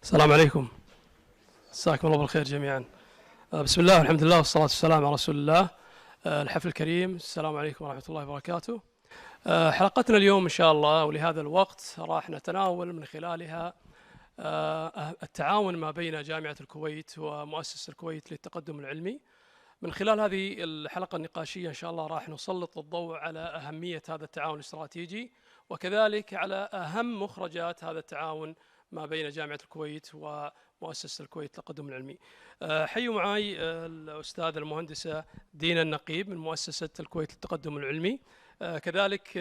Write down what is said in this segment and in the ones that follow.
السلام عليكم. مساكم الله بالخير جميعا. بسم الله والحمد لله والصلاة والسلام على رسول الله. الحفل الكريم، السلام عليكم ورحمة الله وبركاته. حلقتنا اليوم إن شاء الله ولهذا الوقت راح نتناول من خلالها التعاون ما بين جامعة الكويت ومؤسسة الكويت للتقدم العلمي. من خلال هذه الحلقة النقاشية إن شاء الله راح نسلط الضوء على أهمية هذا التعاون الاستراتيجي، وكذلك على أهم مخرجات هذا التعاون ما بين جامعة الكويت ومؤسسة الكويت للتقدم العلمي. حيوا معي الأستاذة المهندسة دينا النقيب من مؤسسة الكويت للتقدم العلمي، كذلك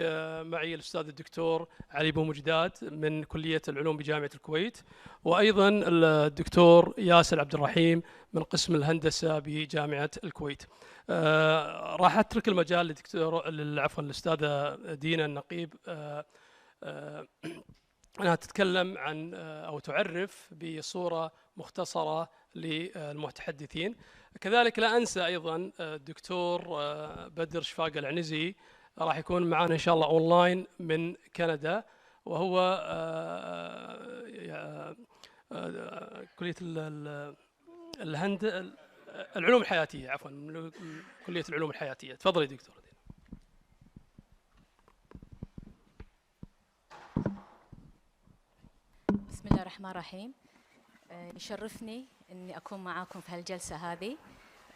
معي الأستاذ الدكتور علي بومجداد من كلية العلوم بجامعة الكويت، وأيضا الدكتور ياسر عبد الرحيم من قسم الهندسة بجامعة الكويت. راح أترك المجال للأستاذة دينا النقيب أنها تتكلم عن أو تعرف بصورة مختصرة للمتحدثين. كذلك لا أنسى أيضا الدكتور بدر شفاق العنزي راح يكون معنا إن شاء الله أونلاين من كندا، وهو كلية العلوم الحياتية، عفوا كلية العلوم الحياتية. تفضلي دكتور. بسم الله الرحمن الرحيم. يشرفني أني أكون معاكم في هالجلسة هذه.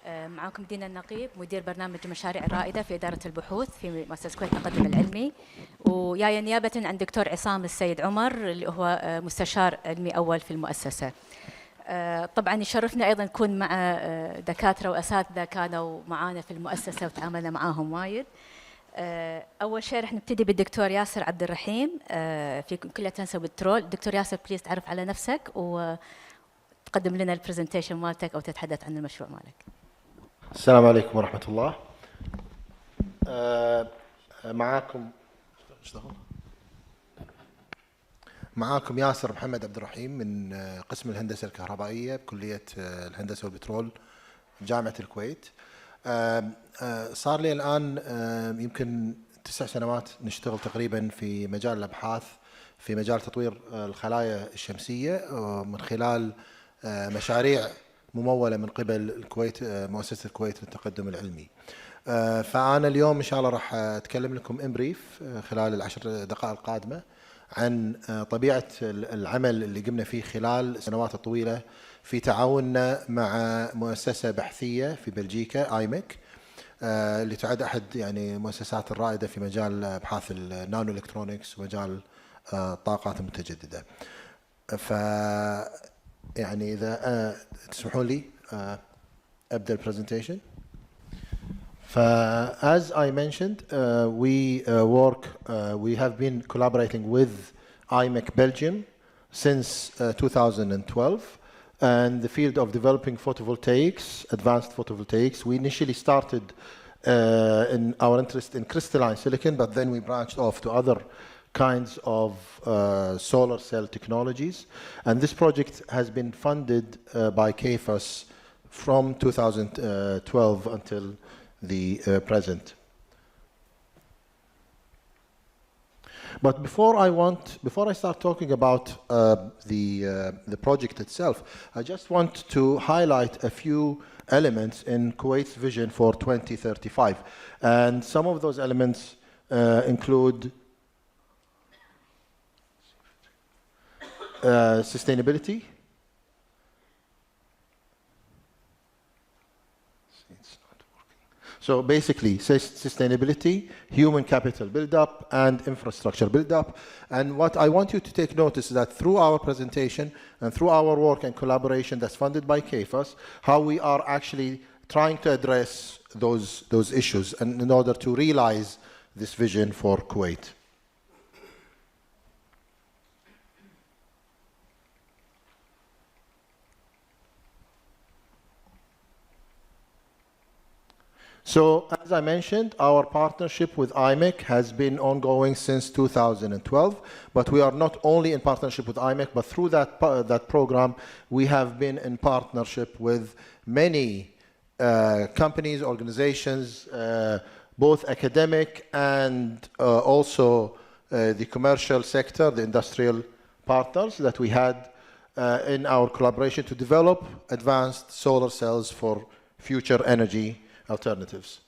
معاكم دينا النقيب، مدير برنامج المشاريع الرائدة في إدارة البحوث في مؤسسة الكويت للتقدم العلمي، وياي نيابة عن دكتور عصام السيد عمر اللي هو مستشار علمي أول في المؤسسة. طبعا يشرفنا أيضا نكون مع دكاترة وأساتذة كانوا معانا في المؤسسة وتعاملنا معاهم وايد. أول شيء رح نبتدي بالدكتور ياسر عبد الرحيم في كلية هندسة وبترول. دكتور ياسر بليز تعرف على نفسك وتقدم لنا البرزنتيشن مالتك أو تتحدث عن المشروع مالك. السلام عليكم ورحمة الله. معاكم ياسر محمد عبد الرحيم من قسم الهندسة الكهربائية بكلية الهندسة والبترول جامعة الكويت. صار لي الآن يمكن 9 سنوات نشتغل تقريبا في مجال الأبحاث في مجال تطوير الخلايا الشمسية من خلال مشاريع ممولة من قبل الكويت، مؤسسة الكويت للتقدم العلمي. فأنا اليوم إن شاء الله راح أتكلم لكم إمبريف خلال ال10 دقائق القادمة عن طبيعة العمل اللي قمنا فيه خلال السنوات الطويلة في تعاوننا مع مؤسسة بحثية في بلجيكا ايمك، اللي تعد أحد يعني المؤسسات الرائدة في مجال أبحاث النانو إلكترونيكس ومجال الطاقات المتجددة. ف يعني إذا تسمحون لي أبدأ البرزنتيشن. As I mentioned, we have been collaborating with Imec Belgium since 2012, and the field of developing photovoltaics, advanced photovoltaics. We initially started in our interest in crystalline silicon, but then we branched off to other kinds of solar cell technologies, and this project has been funded by KFAS from 2012 until the present. But before I start talking about the project itself, I just want to highlight a few elements in Kuwait's vision for 2035, and some of those elements include sustainability. So basically, sustainability, human capital build-up, and infrastructure build-up. And what I want you to take notice is that through our presentation and through our work and collaboration that's funded by KFAS, how we are actually trying to address those issues and in order to realize this vision for Kuwait. So, as I mentioned, our partnership with Imec has been ongoing since 2012, but we are not only in partnership with Imec, but through that program, we have been in partnership with many companies, organizations, both academic and also the commercial sector, the industrial partners that we had in our collaboration to develop advanced solar cells for future energy alternatives.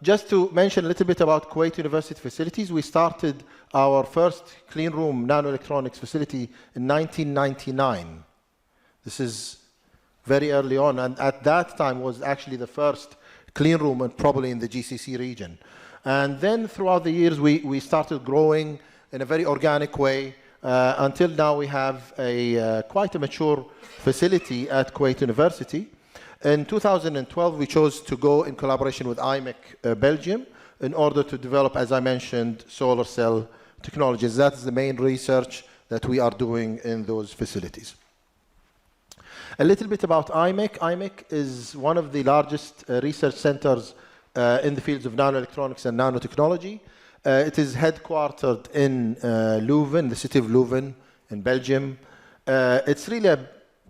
Just to mention a little bit about Kuwait University facilities, we started our first clean room nanoelectronics facility in 1999. This is very early on, and at that time was actually the first clean room and probably in the GCC region. And then throughout the years, we started growing in a very organic way until now we have quite a mature facility at Kuwait University. In 2012, we chose to go in collaboration with Imec Belgium in order to develop, as I mentioned, solar cell technologies. That's the main research that we are doing in those facilities. A little bit about Imec. Imec is one of the largest research centers in the fields of nanoelectronics and nanotechnology. It is headquartered in Leuven, the city of Leuven in Belgium. It's really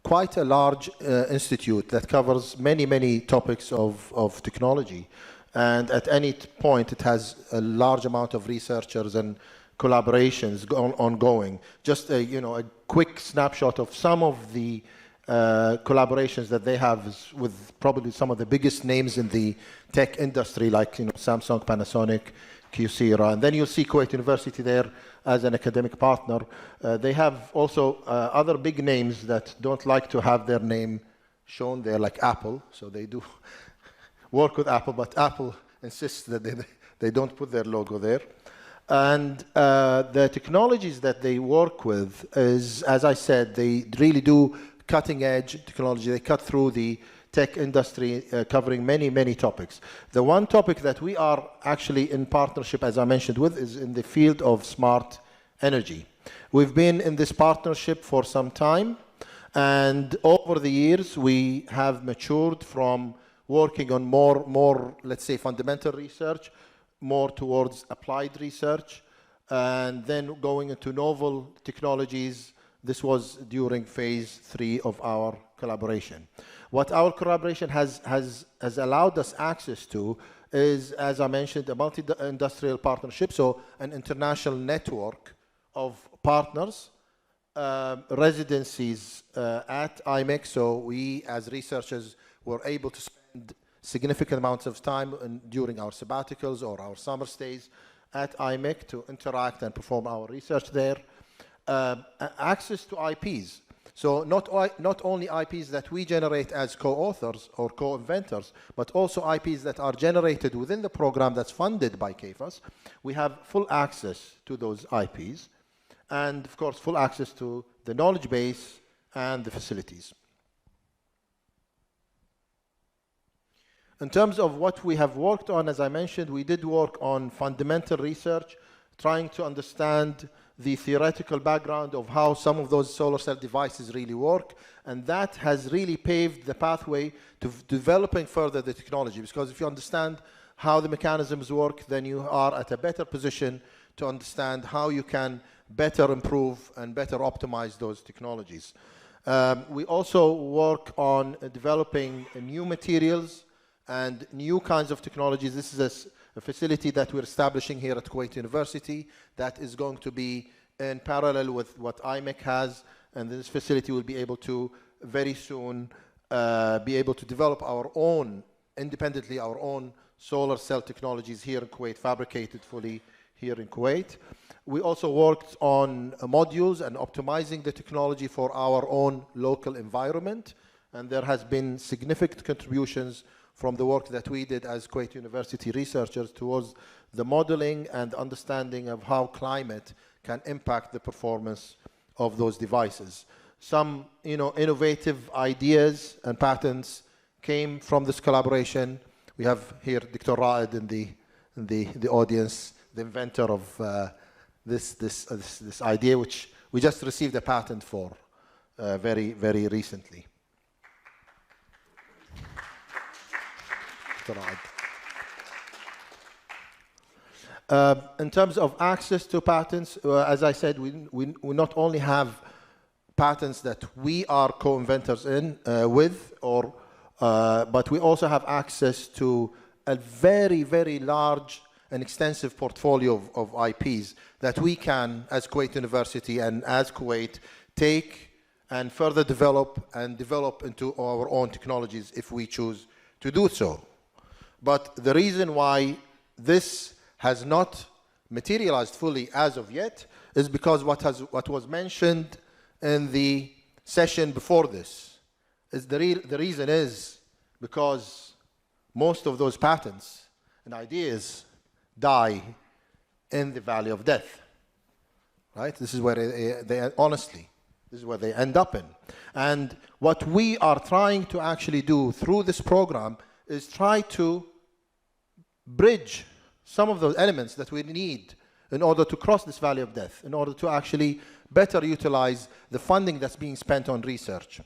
quite a large institute that covers many topics of technology. And at any point, it has a large amount of researchers and collaborations ongoing. Just a quick snapshot of some of the collaborations that they have with probably some of the biggest names in the tech industry, like Samsung, Panasonic, Kyocera, and then you'll see Kuwait University there as an academic partner. They have also other big names that don't like to have their name shown there, like Apple. So they do work with Apple, but Apple insists that they don't put their logo there. And the technologies that they work with is, as I said, they really do cutting edge technology. They cut through the tech industry, covering many topics. The one topic that we are actually in partnership, as I mentioned, with is in the field of smart energy. We've been in this partnership for some time, and over the years we have matured from working on more, let's say, fundamental research, more towards applied research, and then going into novel technologies. This was during phase 3 of our collaboration. What our collaboration has allowed us access to is, as I mentioned, a multi-industrial partnership, so an international network of partners, residencies at Imec. So we, as researchers, were able to spend significant amounts of time during our sabbaticals or our summer stays at Imec to interact and perform our research there. Access to IPs. So not only IPs that we generate as co-authors or co-inventors, but also IPs that are generated within the program that's funded by KFAS. We have full access to those IPs, and of course full access to the knowledge base and the facilities. In terms of what we have worked on, as I mentioned, we did work on fundamental research, trying to understand the theoretical background of how some of those solar cell devices really work, and that has really paved the pathway to developing further the technology, because if you understand how the mechanisms work, then you are at a better position to understand how you can better improve and better optimize those technologies. We also work on developing new materials and new kinds of technologies. This is a facility that we're establishing here at Kuwait University that is going to be in parallel with what Imec has, and this facility will be able to very soon be able to develop our own, independently, our own solar cell technologies here in Kuwait, fabricated fully here in Kuwait. We also worked on modules and optimizing the technology for our own local environment, and there has been significant contributions from the work that we did as Kuwait University researchers towards the modeling and understanding of how climate can impact the performance of those devices. Some innovative ideas and patents came from this collaboration. We have here Dr. Raed in the audience, the inventor of this idea, which we just received a patent for very recently. In terms of access to patents, as I said, we not only have patents that we are co-inventors with, but we also have access to a very large and extensive portfolio of IPs that we can, as Kuwait University and as Kuwait, take and further develop into our own technologies if we choose to do so. But the reason why this has not materialized fully as of yet is because what was mentioned in the session before this is the reason is because most of those patents and ideas die in the valley of death, right? This is where they honestly, this is where they end up in. And what we are trying to actually do through this program is try to bridge some of those elements that we need in order to cross this valley of death, in order to actually better utilize the funding that's being spent on research.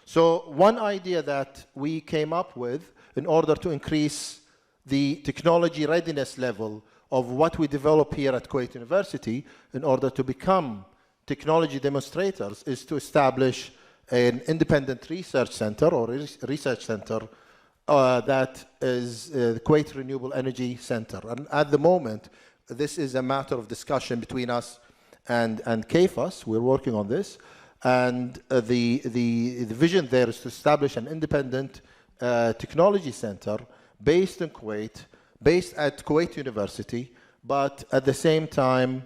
So one idea that we came up with in order to increase the technology readiness level of what we develop here at Kuwait University in order to become technology demonstrators is to establish an independent research center or research center that is the Kuwait Renewable Energy Center. And at the moment, this is a matter of discussion between us and KFAS. We're working on this. And the vision there is to establish an independent technology center based in Kuwait, based at Kuwait University, but at the same time,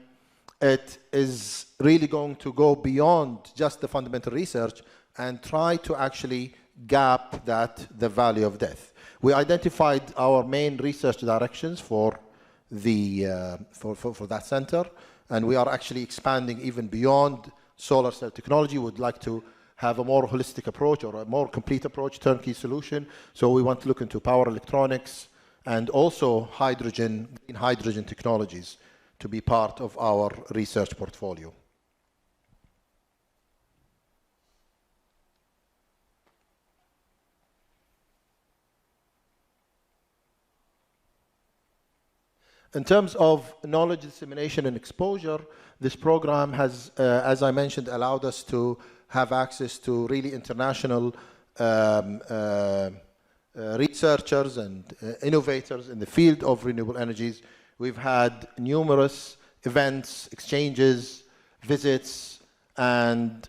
it is really going to go beyond just the fundamental research and try to actually gap the valley of death. We identified our main research directions for that center, and we are actually expanding even beyond solar cell technology. We'd like to have a more holistic approach or a more complete approach, turnkey solution. So we want to look into power electronics and also hydrogen technologies to be part of our research portfolio. In terms of knowledge dissemination and exposure, this program has, as I mentioned, allowed us to have access to really international researchers and innovators in the field of renewable energies. We've had numerous events, exchanges, visits, and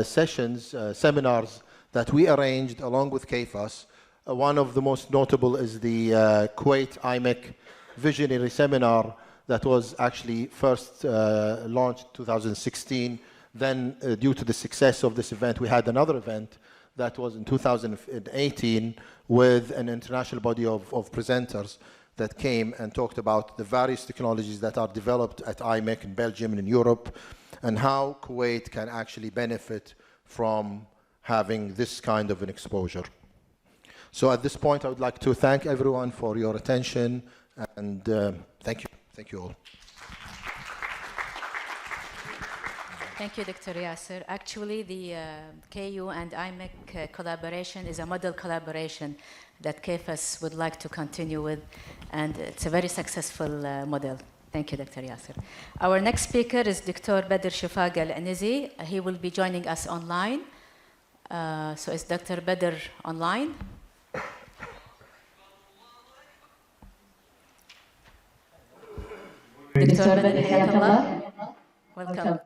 sessions, seminars that we arranged along with KFAS. One of the most notable is the Kuwait Imec Visionary Seminar that was actually first launched in 2016. Then, due to the success of this event, we had another event that was in 2018 with an international body of presenters that came and talked about the various technologies that are developed at Imec in Belgium and in Europe, and how Kuwait can actually benefit from having this kind of an exposure. So at this point, I would like to thank everyone for your attention, and thank you. Thank you all. Thank you, Dr. Yasser. Actually, the KU and Imec collaboration is a model collaboration that KFAS would like to continue with, and it's a very successful model. Thank you, Dr. Yasser. Our next speaker is Dr. Badr Shafaq Al-Anizi. He will be joining us online. So is Dr. Badr online? دكتور بدر حياك الله. Welcome.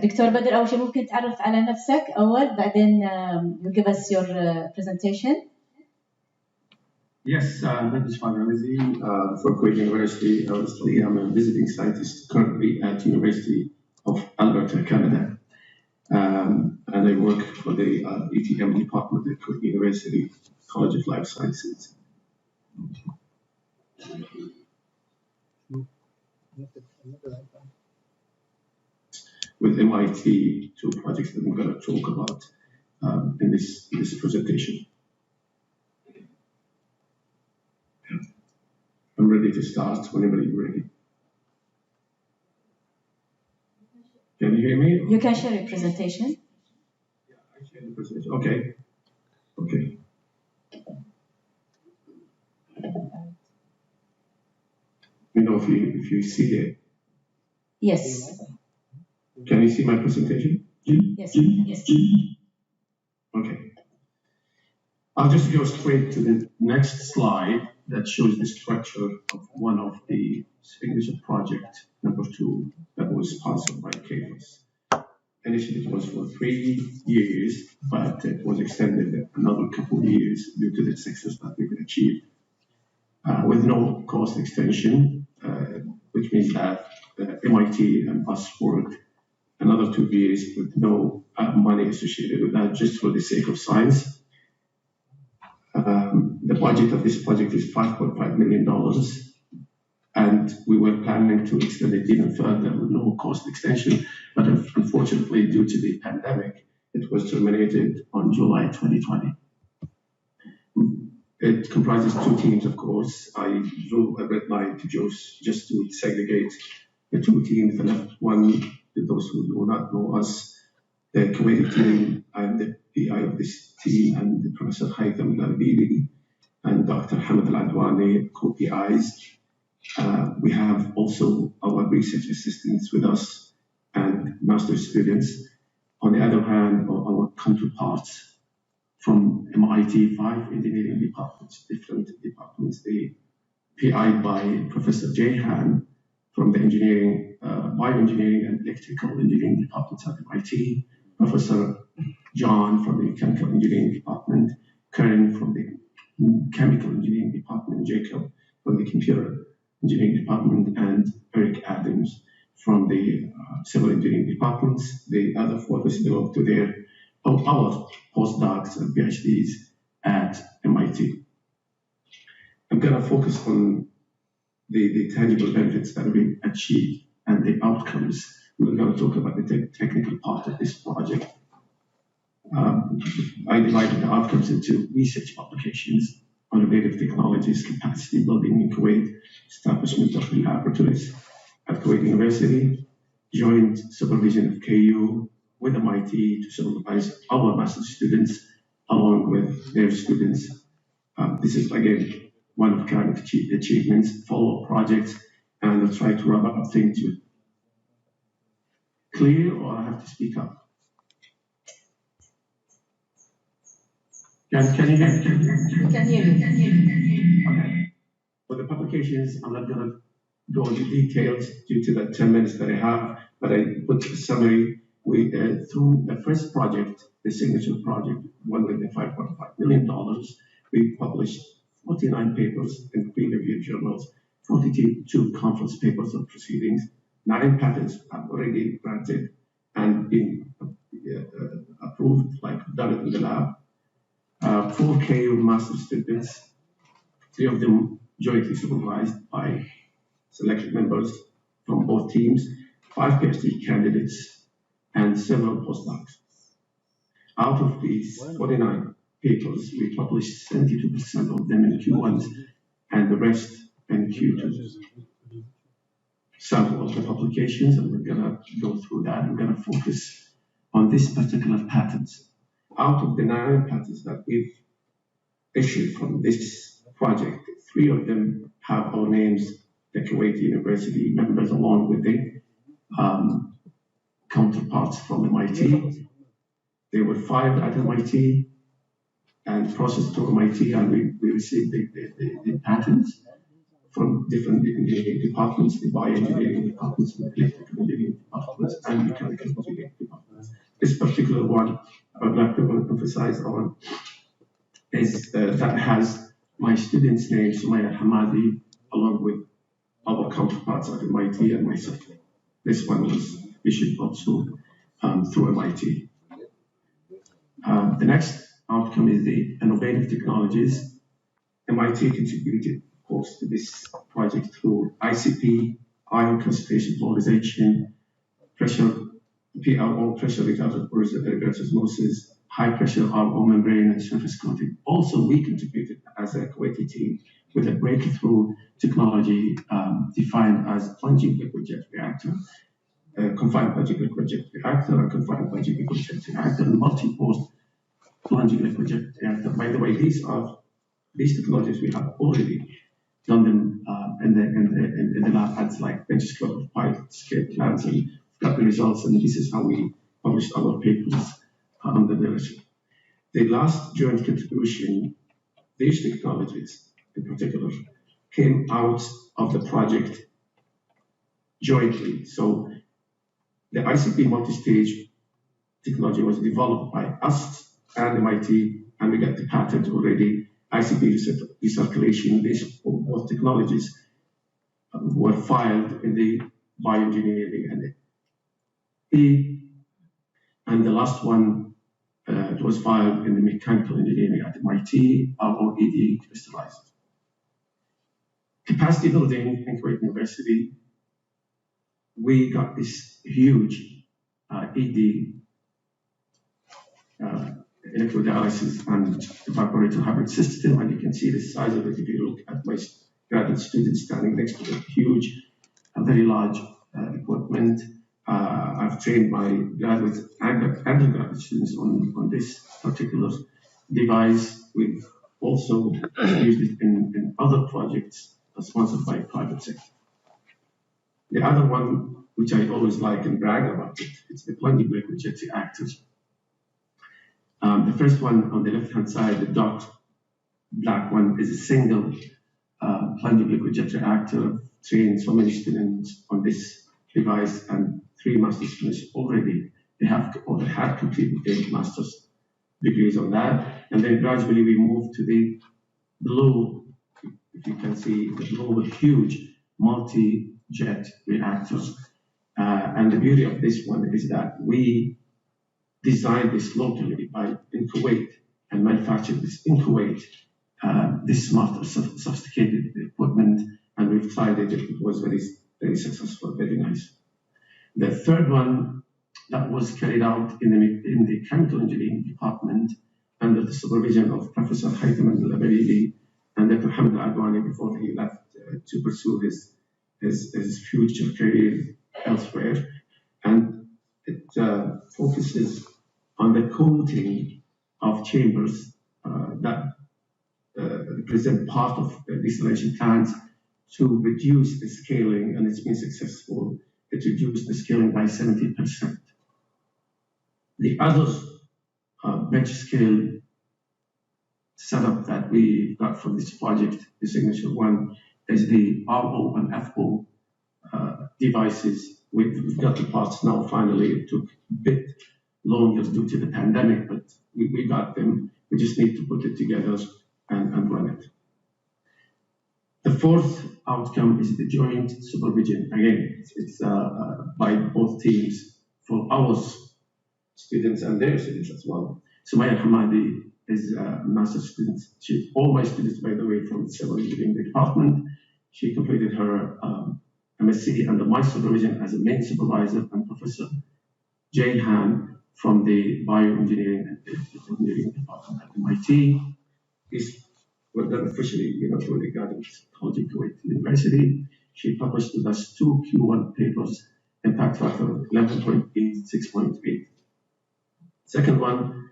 دكتور بدر أول شيء ممكن تعرف على نفسك أول بعدين you give us your presentation. Yes, my name is Badr Anizi for Kuwait University. Obviously, I'm a visiting scientist currently at University of Alberta, Canada. And I work for the ETM department at Kuwait University College of Life Sciences. With MIT, two projects that we're going to talk about in this presentation. I'm ready to start whenever you're ready. Can you hear me? You can share your presentation. Yeah, I share the presentation. Okay. Okay. You know, if you see it. Yes. Can you see my presentation? Yes. Yes. Okay. I'll just go straight to the next slide that shows the structure of one of the signature project, number 2, that was sponsored by KFAS. initially it was for 3 years, but it was extended another couple of years due to the success that we could achieve. With no cost extension, which means that MIT and us worked another 2 years with no money associated with that, just for the sake of science. The budget of this project is $5.5 million, and we were planning to extend it even further with no cost extension, but unfortunately, due to the pandemic, it was terminated on July 2020. It comprises 2 teams, of course. I drew a red line to just to segregate the 2 teams. The left one, to those who do not know us, the Kuwaiti team. I'm the PI of this team, and Professor Haytham Al-Arbili and Dr. Hamad Al-Adwani, co-PIs. We have also our research assistants with us and master students. On the other hand, our counterparts from MIT, 5 engineering departments, different departments. The PI by Professor Jahan from the engineering, bioengineering and electrical engineering departments at MIT, Professor John from the mechanical engineering department, Karen from the chemical engineering department, Jacob from the computer engineering department, and Eric Adams from the civil engineering departments. The other 4 belong to our postdocs and PhDs at MIT. I'm going to focus on the tangible benefits that we achieved and the outcomes. We're going to talk about the technical part of this project. I divided the outcomes into research applications, innovative technologies, capacity building in Kuwait, establishment of laboratories at Kuwait University, joint supervision of KU with MIT to supervise our master's students along with their students. This is, again, one of kind of achievements, follow-up projects, and I'll try to wrap up things with clear, or I have to speak up? Can you hear me? Can hear you. Okay. For the publications, I'm not going to go into details due to the 10 minutes that I have, but I put a summary. We, through the first project, the signature project, one with the $5.5 million, we published 49 papers in peer-reviewed journals, 42 conference papers of proceedings, 9 patents have already granted and been approved, like done it in the lab. 4 KU master students, 3 of them jointly supervised by selected members from both teams, 5 PhD candidates, and several postdocs. Out of these 49 papers, we published 72% of them in Q1s and the rest in Q2s. Sample of the publications, and we're going to go through that. We're going to focus on this particular patent. Out of the 9 patents that we've issued from this project, 3 of them have our names, the Kuwait University members, along with the counterparts from MIT. There were 5 at MIT and processed to MIT, and we received the patents from different engineering departments, the bioengineering departments, the electrical engineering departments, and mechanical engineering departments. This particular one I would like to emphasize on is that has my student's name, Sumaya Hamadi, along with our counterparts at MIT and myself. This one was issued also through MIT. The next outcome is the innovative technologies. MIT contributed, of course, to this project through ICP, ion concentration polarization, pressure, PRO, pressure retarded reverse osmosis, high pressure RO membrane, and surface coating. Also, we contributed as a Kuwaiti team with a breakthrough technology defined as plunging liquid jet reactor, confined plunging liquid jet reactor, and confined plunging liquid jet reactor, and multi-post plunging liquid jet reactor. By the way, these technologies we have already done them in the lab at like bench scale of pilot scale plants, and got the results, and this is how we published our papers under the literature. The last joint contribution, these technologies in particular, came out of the project jointly. So the ICP multi-stage technology was developed by us and MIT, and we got the patent already. ICP recirculation, both technologies were filed in the bioengineering and and the last one it was filed in the mechanical engineering at MIT, ROED crystallizer. Capacity building in Kuwait University, we got this huge ED electrodialysis and evaporator hybrid system, and you can see the size of it if you look at my graduate students standing next to the huge, very large equipment. I've trained my graduate and undergraduate students on this particular device. We've also used it in other projects sponsored by private sector. The other one, which I always like and brag about it's the plunging liquid jet reactors. The first one on the left-hand side, the dark black one, is a single plunging liquid jet reactor. Trained so many students on this device, and 3 master's students already. They have or had completed their master's degrees on that, and then gradually we moved to the blue. If you can see the blue, huge multi-jet reactors, and the beauty of this one is that we designed this locally in Kuwait and manufactured this in Kuwait. This smart, sophisticated equipment, and we've tried it. It was very, very successful, very nice. The third one that was carried out in the chemical engineering department under the supervision of Professor Haytham al-Labidi and Dr. Hamid al-Adwani before he left to pursue his future career elsewhere. And it focuses on the coating of chambers that represent part of the distillation plants to reduce the scaling, and it's been successful. It reduced the scaling by 70%. The other bench scale setup that we got from this project, the signature one, is the RO and FO devices. We've got the parts now finally. It took a bit longer due to the pandemic, but we got them. We just need to put it together and run it. The fourth outcome is the joint supervision. Again, it's by both teams for our students and their students as well. Sumaya Hamadi is a master's student. All my students, by the way, from the civil engineering department. She completed her MSc under my supervision as a main supervisor, and Professor Jay Han from the bioengineering and engineering department at MIT. He's done officially, through the Guidance College of Kuwait University. She published with us 2 Q1 papers, impact factor of 11.8, 6.8. Second one,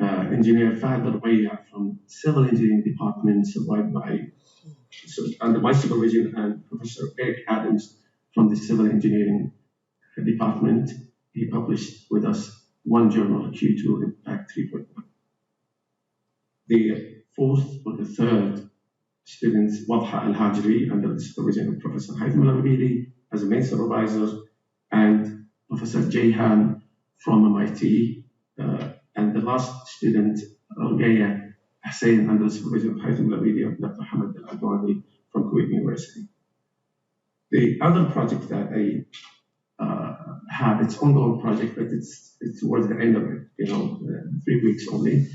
engineer Fahd Al-Bayya from civil engineering department, survived by under my supervision, and Professor Eric Adams from the civil engineering department. He published with us 1 journal, Q2, impact 3.1. The fourth or the third students, Wadha Al-Hajri, under the supervision of Professor Haytham al-Labidi as a main supervisor, and Professor Jayhan from MIT, and the last student, Rugaya Hussein, under the supervision of Haytham al-Labidi and Dr. Hamid al-Adwani from Kuwait University. The other project that I have, it's ongoing project, but it's towards the end of it, 3 weeks only.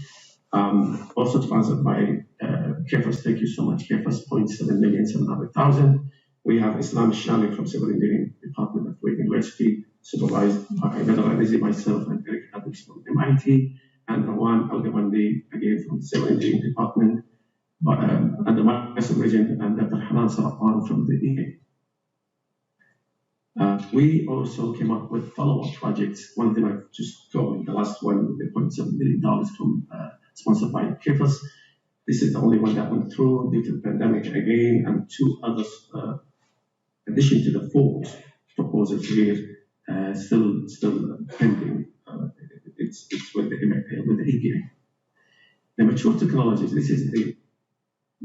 Also sponsored by KFAS. Thank you so much, KFAS, 0.7,700,000. We have Islam Shami from Civil Engineering Department of Kuwait University, supervised by Badr Alizi, myself, and Eric Adams from MIT, and Rawan Al-Gawandi, again from the Civil Engineering Department, under my supervision, and Dr. Hanan Sarafan from the Imec. We also came up with follow-up projects. One of them I've just covered, the last one, the $0.7 million from sponsored by KFAS. This is the only one that went through due to the pandemic again, and 2 others, in addition to the 4 proposals here, still pending. It's with the Imec, with the EPA. The mature technologies, this is the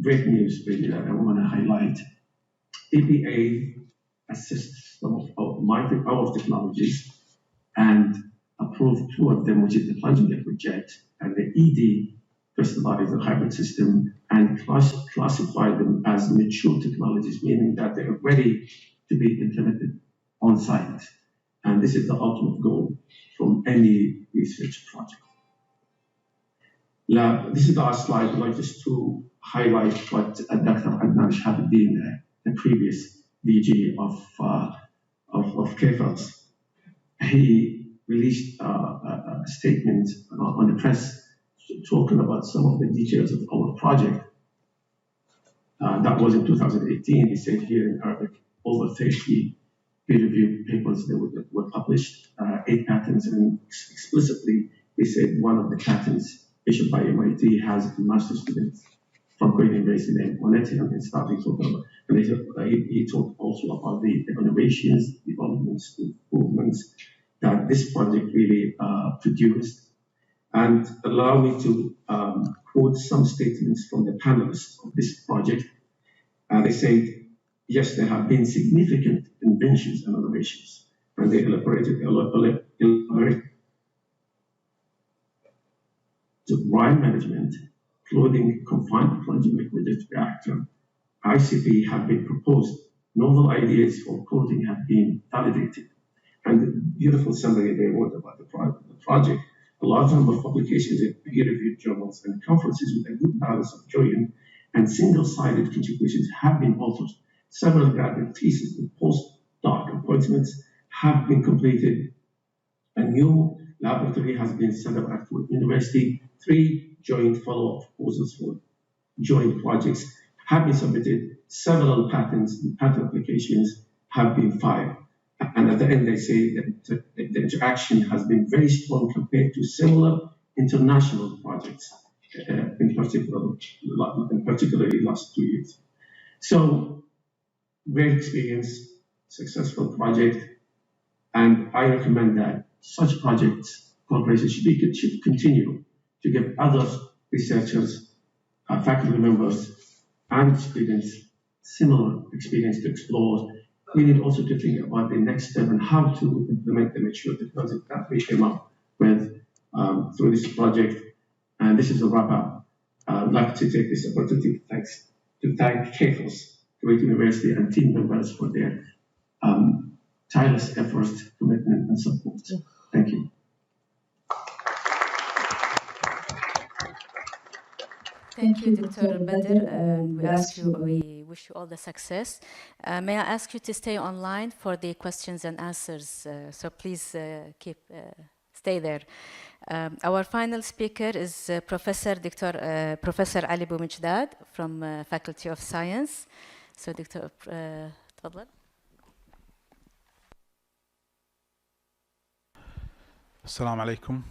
great news really that I want to highlight. EPA assists some of our technologies, and approved two of them, which is the plunging liquid jet and the ED crystallizer hybrid system, and classified them as mature technologies, meaning that they are ready to be implemented on site. And this is the ultimate goal from any research project. Now, this is our slide. I'd like just to highlight what Dr. Adnan Shedadiya, the previous DG of KFAS, he released a statement on the press talking about some of the details of our project. That was in 2018. He said here in Arabic, over 30 peer-reviewed papers that were published, 8 patents, and explicitly he said one of the patents issued by MIT has a master student from Kuwait University named Monetti, and starting talking about. And he talked also about the innovations, developments, improvements that this project really produced. And allow me to quote some statements from the panelists of this project. They said, yes, there have been significant inventions and innovations, and they elaborated brine management, including confined plunging liquid reactor, ICP have been proposed. Novel ideas for coding have been validated. And the beautiful summary they wrote about the project, a large number of publications in peer-reviewed journals and conferences with a good balance of joint and single-sided contributions have been authored. Several graduate theses and postdoc appointments have been completed. A new laboratory has been set up at Kuwait University. 3 joint follow-up proposals for joint projects have been submitted. Several patents and patent applications have been filed. And at the end, they say that the interaction has been very strong compared to similar international projects, in particularly last 2 years. So, great experience, successful project, and I recommend that such projects, corporations should continue to give other researchers, faculty members, and students similar experience to explore. We need also to think about the next step and how to implement the mature technology that we came up with through this project. And this is a wrap up. I'd like to take this opportunity to thank KFAS, Kuwait University, and team members for their tireless efforts, commitment, and support. Thank you. Thank you, Dr. Badr. We wish you all the success. May I ask you to stay online for the questions and answers? So please stay there. Our final speaker is Professor Ali Boumejdad from Faculty of Science. So, Dr. تفضل. Assalamu alaikum.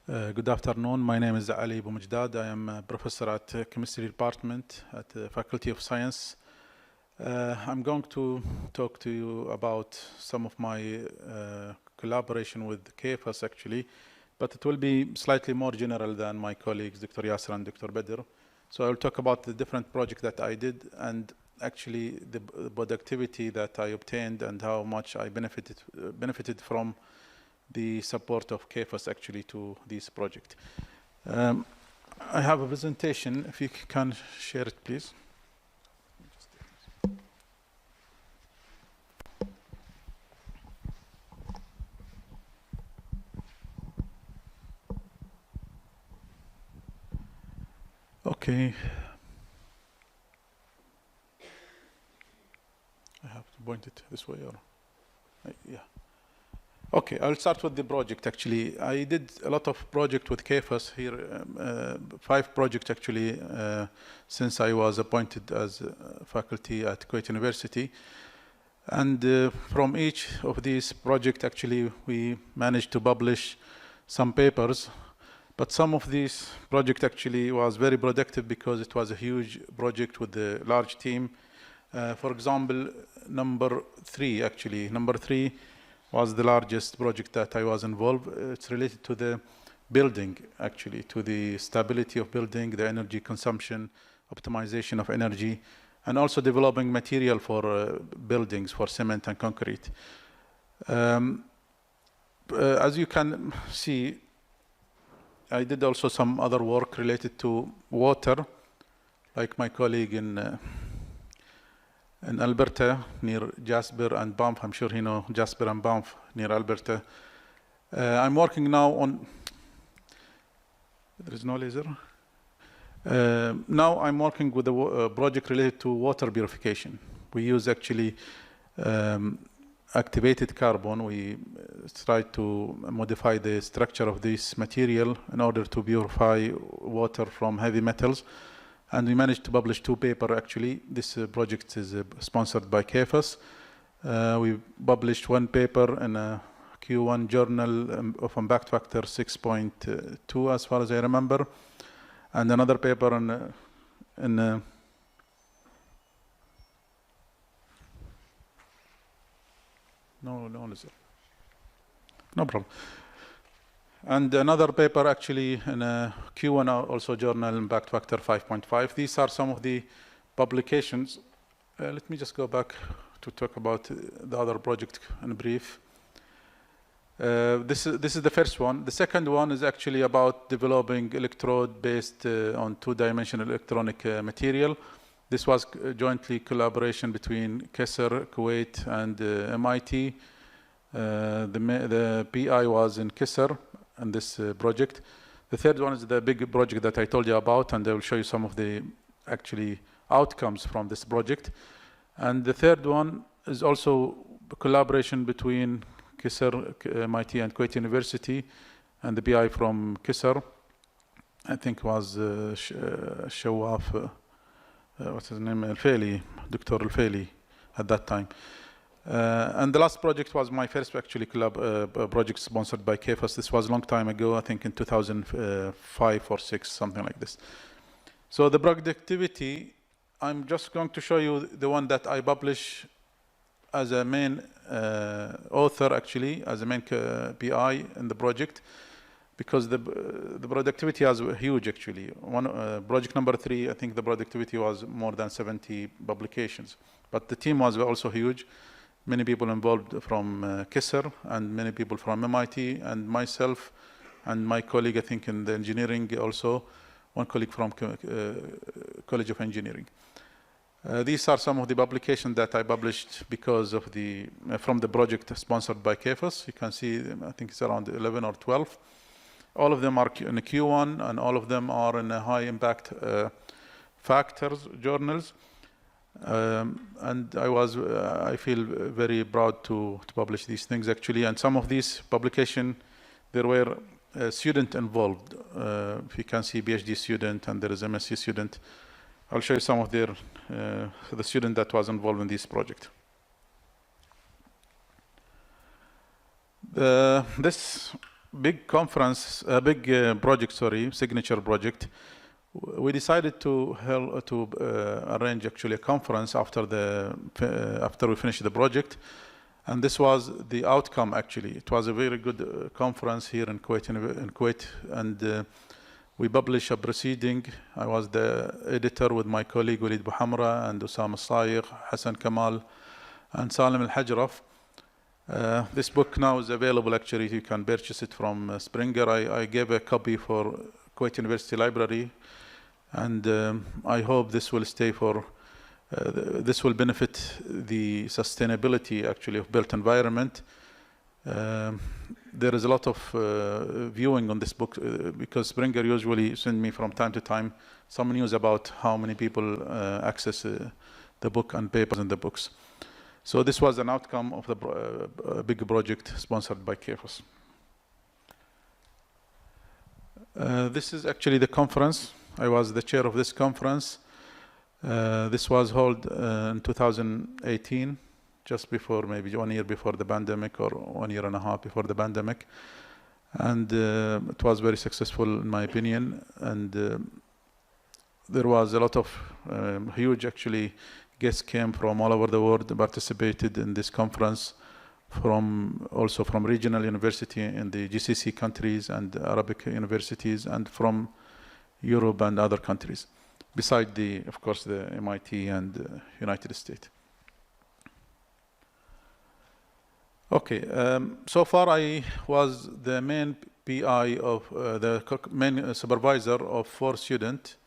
Good afternoon. My name is Ali Boumejdad. I am a professor at Chemistry Department at the Faculty of Science. I'm going to talk to you about some of my collaboration with KFAS actually, but it will be slightly more general than my colleagues, Dr. Yasser and Dr. Badr. So I will talk about the different projects that I did and actually the productivity that I obtained and how much I benefited from the support of KFAS actually to this project. I have a presentation, if you can share it please. Okay. I have to point it this way or, yeah. Okay, I'll start with the project actually. I did a lot of projects with KFAS here, 5 projects actually, since I was appointed as faculty at Kuwait University. And from each of these projects actually, we managed to publish some papers. But some of these projects actually was very productive because it was a huge project with a large team. For example, number 3 actually. Number 3 was the largest project that I was involved. It's related to the building, actually, to the stability of building, the energy consumption, optimization of energy, and also developing material for buildings, for cement and concrete. as you can see, I did also some other work related to water, like my colleague in Alberta, near Jasper and Banff. I'm sure you know Jasper and Banff, near Alberta. I'm working now on, there is no laser. Now I'm working with a project related to water purification. We use actually activated carbon. We try to modify the structure of this material in order to purify water from heavy metals. And we managed to publish 2 papers actually. This project is sponsored by KFAS. We published 1 paper in a Q1 journal of impact factor 6.2 as far as I remember. And another paper in no problem. And another paper actually in a Q1 also journal, impact factor 5.5. These are some of the publications. Let me just go back to talk about the other project in brief. This is the first one. The second one is actually about developing electrode based on 2-dimensional electronic material. This was jointly collaboration between KESR, Kuwait, and MIT. The PI was in KESR in this project. The third one is the big project that I told you about, and I will show you some of the actually outcomes from this project. And the third one is also a collaboration between KESR, MIT, and Kuwait University, and the PI from KESR, I think was Shawaf, what's his name, Al-Faili, Dr. Al-Faili at that time. And the last project was my first actually project sponsored by KFAS. This was a long time ago, I think in 2005 or 6, something like this. So the productivity, I'm just going to show you the one that I publish as a main author actually, as a main PI in the project, because the productivity was huge actually. Project number 3, I think the productivity was more than 70 publications. But the team was also huge. Many people involved from KESR and many people from MIT and myself and my colleague, I think in the engineering also, one colleague from College of Engineering. These are some of the publications that I published because of from the project sponsored by KFAS. You can see, I think it's around 11 or 12. All of them are in the Q1 and all of them are in high impact factors journals. And I feel very proud to publish these things actually. And some of these publications, there were students involved. If you can see PhD student and there is MSc student. I'll show you some of the student that was involved in this project. This big conference, project, signature project, we decided to arrange actually a conference after we finished the project, and this was the outcome actually. It was a very good conference here in Kuwait, and we published a proceeding. I was the editor with my colleague Walid Bouhamra and Usama Sayiq, Hassan Kamal, and Salim Al-Hajraf. This book now is available actually. You can purchase it from Springer. I gave a copy for Kuwait University Library, and I hope this will stay for, this will benefit the sustainability actually of built environment. There is a lot of viewing on this book because Springer usually send me from time to time some news about how many people access the book and papers in the books. So this was an outcome of the big project sponsored by KFAS. This is actually the conference. I was the chair of this conference. This was held in 2018, just before, maybe 1 year before the pandemic or 1.5 years before the pandemic. And it was very successful in my opinion. And there was a lot of huge actually guests came from all over the world, participated in this conference, also from regional university in the GCC countries and Arabic universities, and from Europe and other countries, beside of course, the MIT and United States. Okay, so far I was the main PI of main supervisor of 4 students.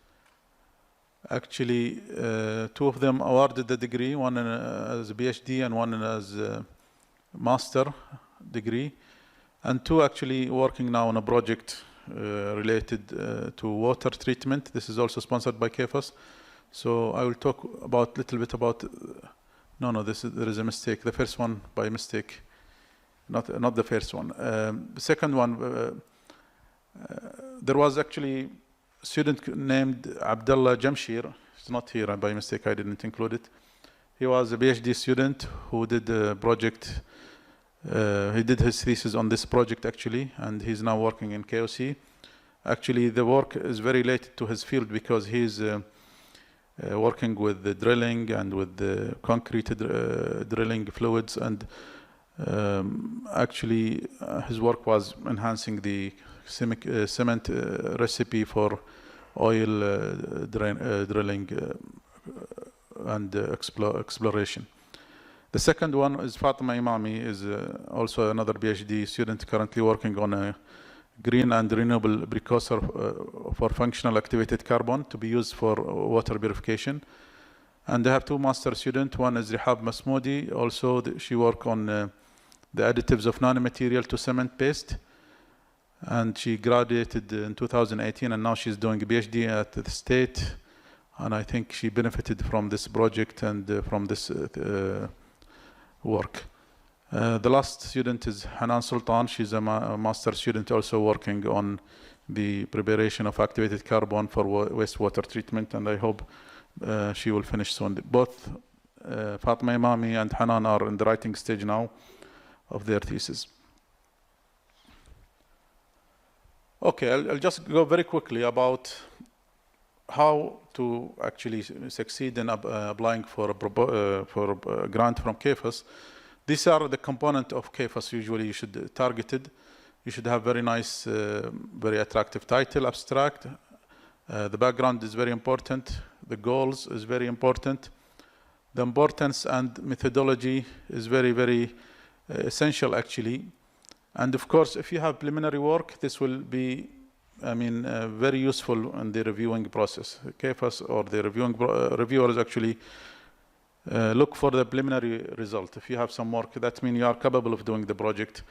Actually, 2 of them awarded the degree, one as a PhD and one as a master degree, and 2 actually working now on a project related to water treatment. This is also sponsored by KFAS. So I will talk about little bit about. No, there is a mistake. The first one by mistake, not the first one. The second one, there was actually a student named Abdullah Jamshir. It's not here by mistake. I didn't include it. He was a PhD student who did a project. He did his thesis on this project actually, and he's now working in KOC. Actually, the work is very related to his field because he's working with the drilling and with the concrete drilling fluids, and actually his work was enhancing the cement recipe for oil drilling and exploration. The second one is Fatima Imami, is also another PhD student currently working on a green and renewable precursor for functional activated carbon to be used for water purification. And they have 2 master students. One is Rihab Masmoudi. Also, she worked on the additives of nanomaterial to cement paste. And she graduated in 2018, and now she's doing a PhD at the state. And I think she benefited from this project and from this work. The last student is Hanan Sultan. She's a master student also working on the preparation of activated carbon for wastewater treatment, and I hope she will finish soon. Both Fatima Imami and Hanan are in the writing stage now of their thesis. Okay, I'll just go very quickly about how to actually succeed in applying for a grant from KFAS. These are the components of KFAS usually you should target it. You should have very nice, very attractive title, abstract. The background is very important. The goals is very important. The importance and methodology is very, very essential actually. And of course, if you have preliminary work, this will be, very useful in the reviewing process. KFAS or the reviewers actually look for the preliminary result. If you have some work, that means you are capable of doing the project.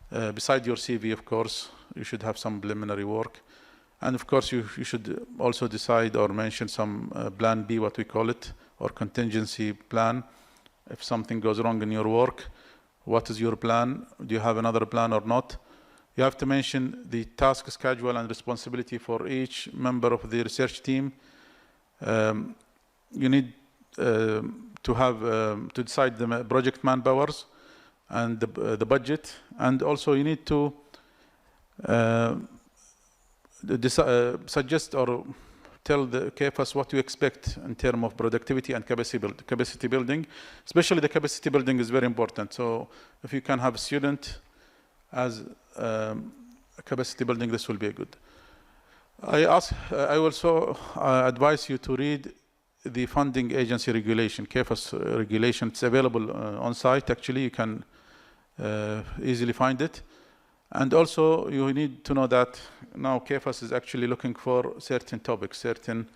Beside your CV, of course, you should have some preliminary work. And of course, you should also decide or mention some plan B, what we call it, or contingency plan. If something goes wrong in your work, what is your plan? Do you have another plan or not? You have to mention the task schedule and responsibility for each member of the research team. You need to have to decide the project manpowers and the budget, and also you need to suggest or tell the KFAS what you expect in terms of productivity and capacity building. Especially the capacity building is very important. So if you can have a student as capacity building, this will be good. I also advise you to read the funding agency regulation, KFAS regulation. It's available on site. Actually, you can easily find it. And also, you need to know that now KFAS is actually looking for certain topics, certain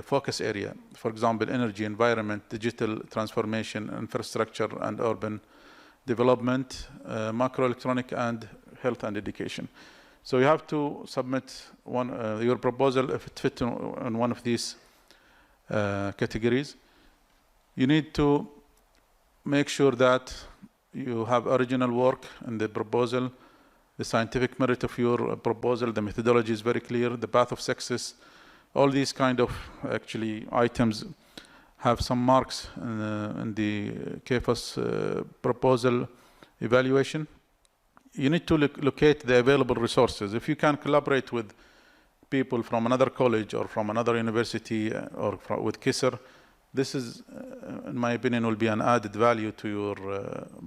focus area. For example, energy, environment, digital transformation, infrastructure, and urban development, macroelectronic, and health and education. So you have to submit your proposal if it fits in one of these categories. You need to make sure that you have original work in the proposal, the scientific merit of your proposal, the methodology is very clear, the path of success. All these kind of actually items have some marks in the KFAS proposal evaluation. You need to locate the available resources. If you can collaborate with people from another college or from another university or with KISR, this is, in my opinion, will be an added value to your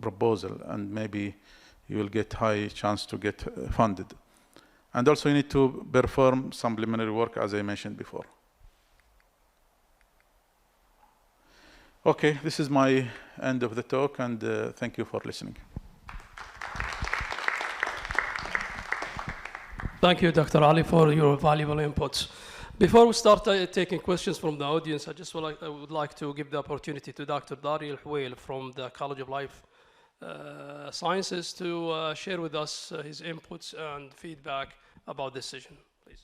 proposal, and maybe you will get high chance to get funded. And also you need to perform some preliminary work, as I mentioned before. Okay, this is my end of the talk, and thank you for listening. Thank you, Dr. Ali, for your valuable inputs. Before we start taking questions from the audience, I would like to give the opportunity to Dr. Dari Al-Hwail from the College of Life Sciences to share with us his inputs and feedback about this session, please.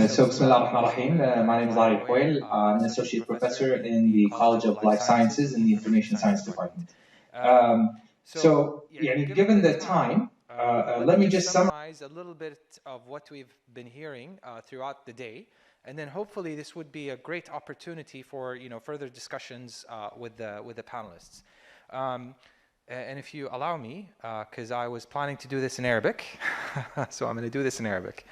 So, Bismillah ar-Rahman ar-Rahim. My name is Al-Salem. I'm an associate professor in the College of Life Sciences in the Information Science Department. Given the time, let me just summarize a little bit of what we've been hearing throughout the day, and then hopefully this would be a great opportunity for further discussions with the panelists. And if you allow me, because I was planning to do this in Arabic, so I'm going to do this in Arabic.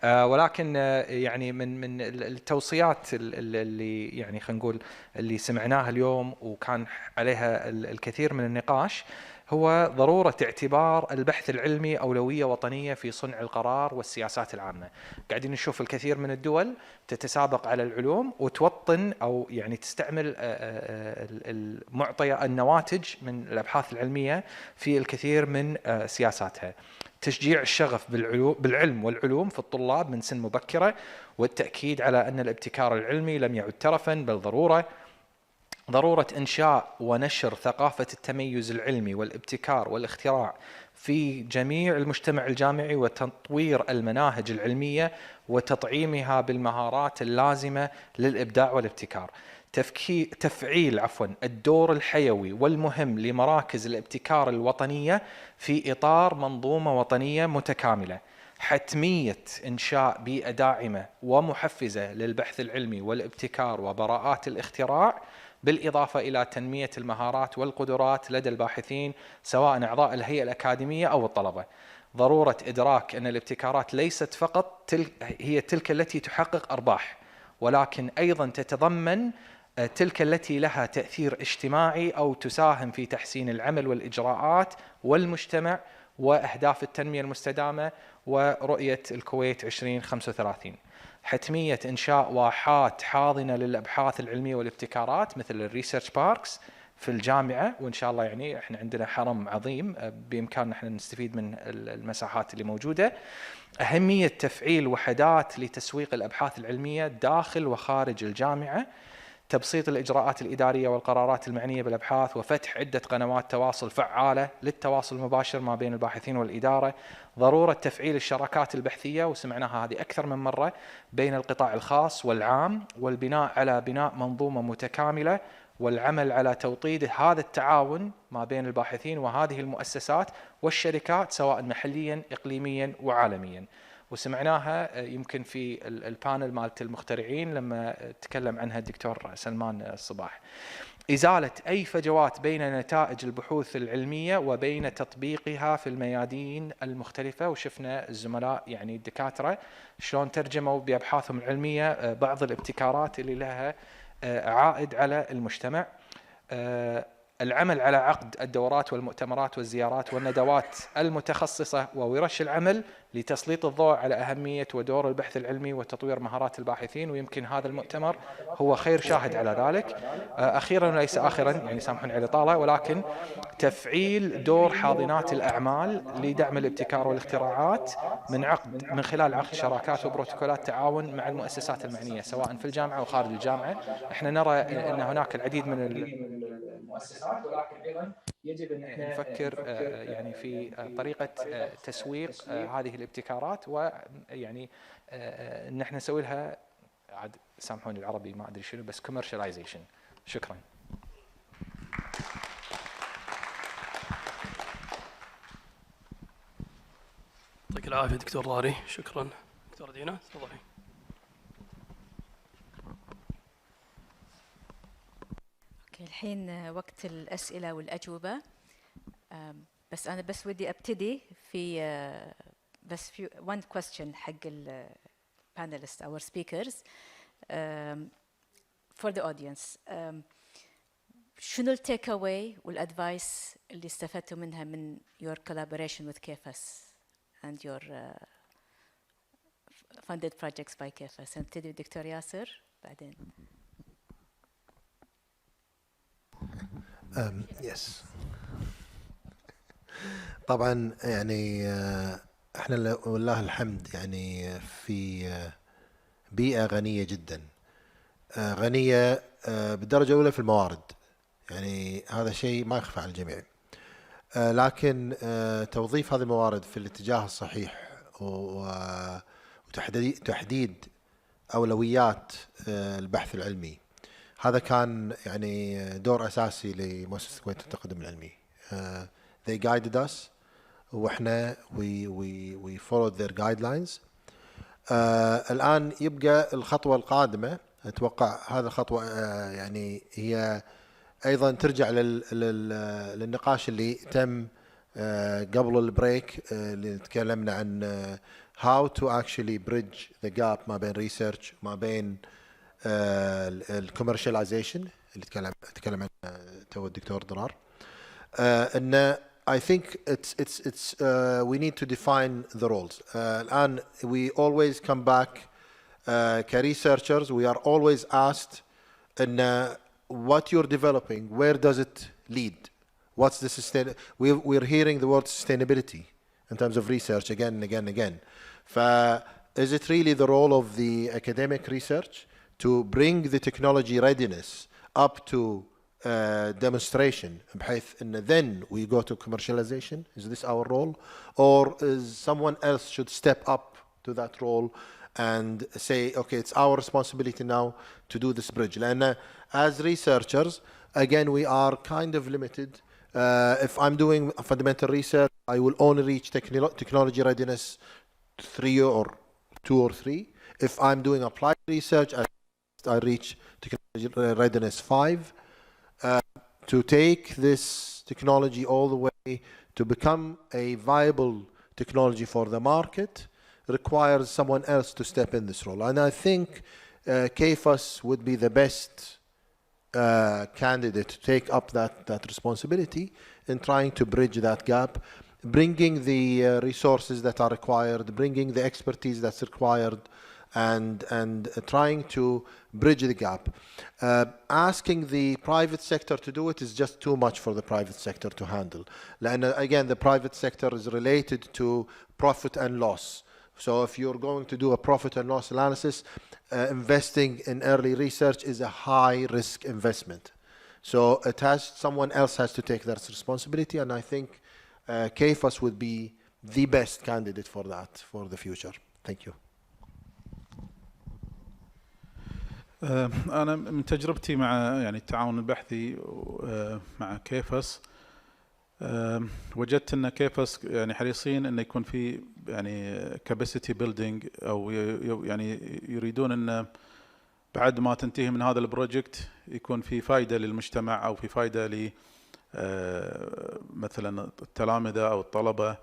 ولكن يعني من التوصيات اللي يعني خلينا نقول اللي سمعناها اليوم وكان عليها الكثير من النقاش هو ضرورة اعتبار البحث العلمي أولوية وطنية في صنع القرار والسياسات العامة. قاعدين نشوف الكثير من الدول تتسابق على العلوم وتوطن أو يعني تستعمل النواتج من الأبحاث العلمية في الكثير من سياساتها. تشجيع الشغف بالعلم والعلوم في الطلاب من سن مبكرة، والتأكيد على أن الابتكار العلمي لم يعد ترفاً بل ضرورة إنشاء ونشر ثقافة التميز العلمي والابتكار والاختراع في جميع المجتمع الجامعي، وتطوير المناهج العلمية وتطعيمها بالمهارات اللازمة للإبداع والابتكار. تفعيل الدور الحيوي والمهم لمراكز الابتكار الوطنية في إطار منظومة وطنية متكاملة. حتمية إنشاء بيئة داعمة ومحفزة للبحث العلمي والابتكار وبراءات الاختراع، بالإضافة إلى تنمية المهارات والقدرات لدى الباحثين سواء أعضاء الهيئة الأكاديمية أو الطلبة. ضرورة إدراك أن الابتكارات ليست فقط هي تلك التي تحقق أرباح، ولكن أيضا تتضمن تلك التي لها تأثير اجتماعي أو تساهم في تحسين العمل والإجراءات والمجتمع وأهداف التنمية المستدامة ورؤية الكويت 2035. حتمية إنشاء واحات حاضنة للأبحاث العلمية والابتكارات مثل الريسيرش باركس في الجامعة، وإن شاء الله يعني إحنا عندنا حرم عظيم بإمكاننا إحنا نستفيد من المساحات اللي موجودة. أهمية تفعيل وحدات لتسويق الأبحاث العلمية داخل وخارج الجامعة. تبسيط الإجراءات الإدارية والقرارات المعنية بالأبحاث، وفتح عدة قنوات تواصل فعالة للتواصل المباشر ما بين الباحثين والإدارة. ضرورة تفعيل الشراكات البحثية، وسمعناها هذه أكثر من مرة، بين القطاع الخاص والعام، والبناء على بناء منظومة متكاملة، والعمل على توطيد هذا التعاون ما بين الباحثين وهذه المؤسسات والشركات سواء محليا إقليميا وعالميا. وسمعناها يمكن في البانل مالت المخترعين لما تكلم عنها الدكتور سلمان الصباح. إزالة أي فجوات بين نتائج البحوث العلمية وبين تطبيقها في الميادين المختلفة، وشفنا الزملاء يعني الدكاترة شلون ترجموا بأبحاثهم العلمية بعض الابتكارات اللي لها عائد على المجتمع. العمل على عقد الدورات والمؤتمرات والزيارات والندوات المتخصصة وورش العمل لتسليط الضوء على أهمية ودور البحث العلمي وتطوير مهارات الباحثين، ويمكن هذا المؤتمر هو خير شاهد على ذلك. أخيرا وليس آخرا، يعني سامحوني على الإطالة، ولكن تفعيل دور حاضنات الأعمال لدعم الابتكار والاختراعات من خلال عقد شراكات وبروتوكولات تعاون مع المؤسسات المعنية سواء في الجامعة وخارج الجامعة. احنا نرى أن هناك العديد من المؤسسات، ولكن أيضا يجب أن نفكر يعني في طريقة تسويق هذه الابتكارات، ويعني أن احنا نسوي لها عاد سامحوني العربي ما أدري شنو بس commercialization. شكرا. يعطيك العافية دكتور ضاري. شكرا. دكتور دينا تفضلي. الحين وقت الأسئلة والأجوبة، بس أنا ودي أبتدي في بس في one question حق ال panelists our speakers for the audience. شنو ال takeaway وال advice اللي استفدتوا منها من your collaboration with KFAS and your funded projects by KFAS؟ نبتدي بالدكتور ياسر بعدين. يس. طبعا يعني احنا والله الحمد يعني في بيئة غنية جدا، غنية بالدرجة الأولى في الموارد، يعني هذا شيء ما يخفى على الجميع. لكن توظيف هذه الموارد في الاتجاه الصحيح وتحديد أولويات البحث العلمي، هذا كان يعني دور أساسي لمؤسسة الكويت للتقدم العلمي. They guided us وإحنا we followed their guidelines. الآن يبقى الخطوة القادمة، أتوقع هذا الخطوة يعني هي أيضا ترجع للنقاش اللي تم قبل البريك، اللي تكلمنا عن how to actually bridge the gap ما بين research ما بين الكوميرشاليزيشن اللي تكلم عنه تو الدكتور ضرار. إن I think it's we need to define the roles. الآن we always come back كresearchers we are always asked إن what you're developing, where does it lead? What's the we're hearing the word sustainability in terms of research again and again and again. Is it really the role of the academic research to bring the technology readiness up to demonstration بحيث إن then we go to commercialization? Is this our role? Or is someone else should step up to that role and say, okay, it's our responsibility now to do this bridge? لأن as researchers, again, we are kind of limited. If I'm doing fundamental research, I will only reach technology readiness 3 or 2 or 3. If I'm doing applied research, I reach technology readiness 5. To take this technology all the way to become a viable technology for the market requires someone else to step in this role. And I think KFAS would be the best candidate to take up that responsibility in trying to bridge that gap, bringing the resources that are required, bringing the expertise that's required, and trying to bridge the gap. Asking the private sector to do it is just too much for the private sector to handle. And again, the private sector is related to profit and loss. So if you're going to do a profit and loss analysis, investing in early research is a high risk investment. So someone else has to take that responsibility, and I think KFAS would be the best candidate for that for the future. Thank you. أنا من تجربتي مع يعني التعاون البحثي مع كيفاس، وجدت أن كيفاس يعني حريصين أن يكون في يعني capacity building، أو يعني يريدون أن بعد ما تنتهي من هذا البروجكت يكون في فائدة للمجتمع أو في فائدة ل مثلا التلامذة أو الطلبة.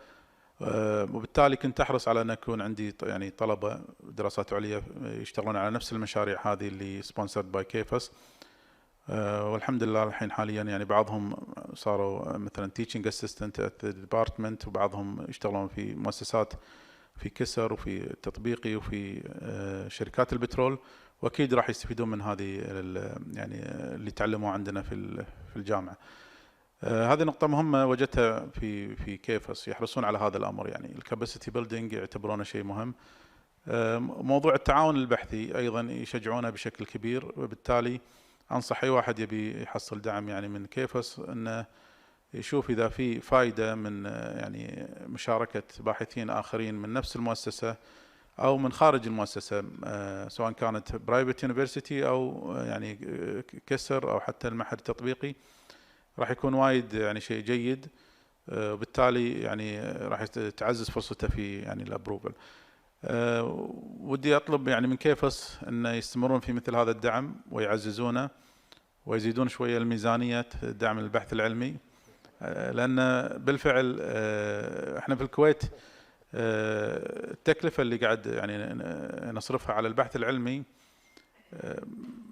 وبالتالي كنت أحرص على أن يكون عندي يعني طلبة دراسات عليا يشتغلون على نفس المشاريع هذه اللي sponsored by KFAS. والحمد لله الحين حاليا يعني بعضهم صاروا مثلا teaching assistant at the department، وبعضهم يشتغلون في مؤسسات في كسر وفي التطبيقي وفي شركات البترول، وأكيد راح يستفيدون من هذه يعني اللي تعلموا عندنا في الجامعة. هذه نقطة مهمة وجدتها في كيفاس، يحرصون على هذا الأمر، يعني الكاباسيتي بيلدينج يعتبرونه شيء مهم. موضوع التعاون البحثي أيضا يشجعونه بشكل كبير، وبالتالي أنصح أي واحد يبي يحصل دعم يعني من كيفاس أنه يشوف إذا في فائدة من يعني مشاركة باحثين آخرين من نفس المؤسسة أو من خارج المؤسسة، سواء كانت برايفت يونيفرسيتي أو يعني كسر أو حتى المعهد التطبيقي، راح يكون وايد يعني شيء جيد، وبالتالي يعني راح تعزز فرصته في يعني الابروفل. ودي اطلب يعني من كيفاس انه يستمرون في مثل هذا الدعم ويعززونه ويزيدون شويه الميزانيه دعم البحث العلمي، لان بالفعل احنا في الكويت التكلفه اللي قاعد يعني نصرفها على البحث العلمي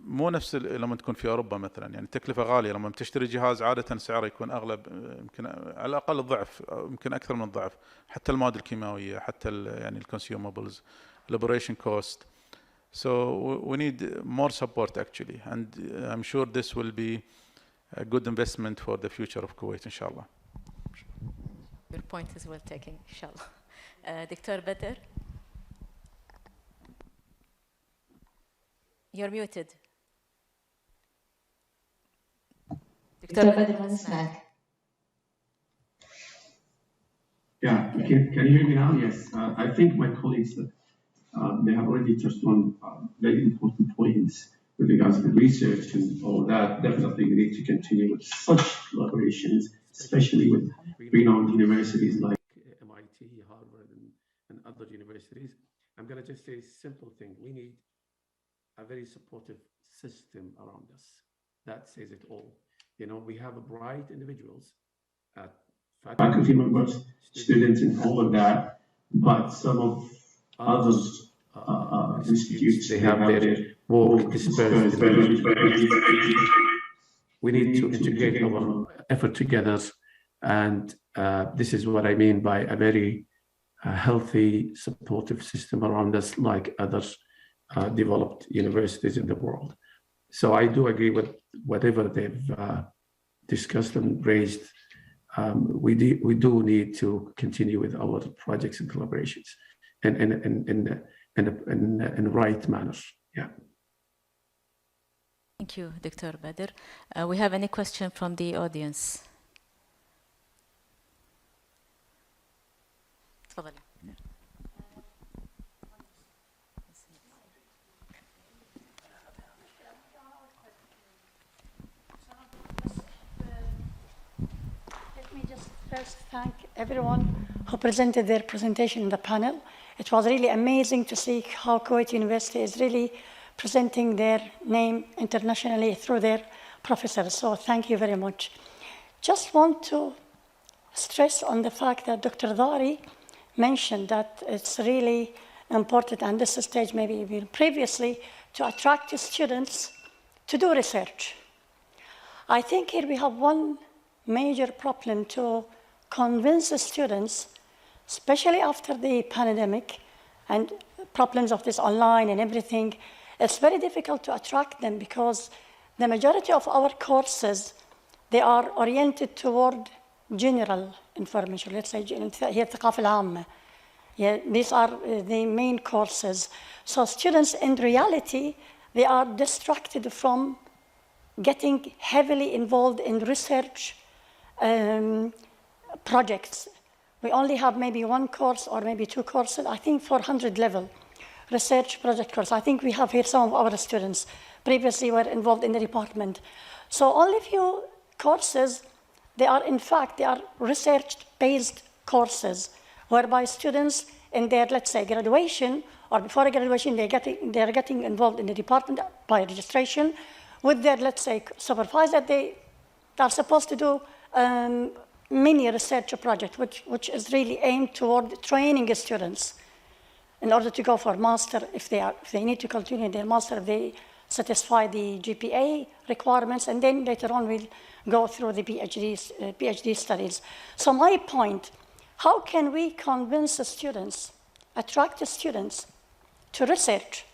مو نفس لما تكون في أوروبا مثلا، يعني التكلفة غالية. لما تشتري جهاز عادة سعره يكون أغلب، يمكن على الأقل الضعف أو يمكن أكثر من الضعف، حتى المواد الكيماوية، حتى يعني الكونسيومابلز، الأوبريشن كوست. So we need more support actually, and I'm sure this will be a good investment for the future of Kuwait, inshallah. Your point is well taken, inshallah. Dr. Badr, you're muted. دكتور بدر ما نسمعك. Yeah, can you hear me now? Yes. I think my colleagues, they have already touched on very important points with regards to research and all that. Definitely we need to continue with such collaborations, especially with renowned universities like MIT, Harvard, and other universities. I'm going to just say a simple thing. We need a very supportive system around us. That says it all. You know, we have bright individuals at faculty members, students, and all of that, but some of others institutes, they have their work dispersed. We need to integrate our effort together, and this is what I mean by a very healthy, supportive system around us, like other developed universities in the world. So I do agree with whatever they've discussed and raised. We do need to continue with our projects and collaborations in right manner. Yeah. Thank you, Dr. Badr. We have any question from the audience? تفضل. First, thank everyone who presented their presentation in the panel. It was really amazing to see how Kuwait University is really presenting their name internationally through their professors. So thank you very much. Just want to stress on the fact that Dr. Dhari mentioned that it's really important, and this stage maybe even previously, to attract students to do research. I think here we have one major problem to convince the students, especially after the pandemic and problems of this online and everything. It's very difficult to attract them because the majority of our courses, they are oriented toward general information. Let's say هي الثقافة العامة. Yeah, these are the main courses. So students in reality, they are distracted from getting heavily involved in research projects. We only have maybe one course or maybe two courses, I think 400 level research project course. I think we have here some of our students previously were involved in the department. So only few courses, they are in fact, they are research-based courses whereby students in their, let's say, graduation or before graduation, they are getting involved in the department by registration with their, let's say, supervisor. They are supposed to do mini research project, which is really aimed toward training students in order to go for master if they need to continue their master, if they satisfy the GPA requirements, and then later on we'll go through the PhD studies. So my point, how can we convince the students, attract the students to research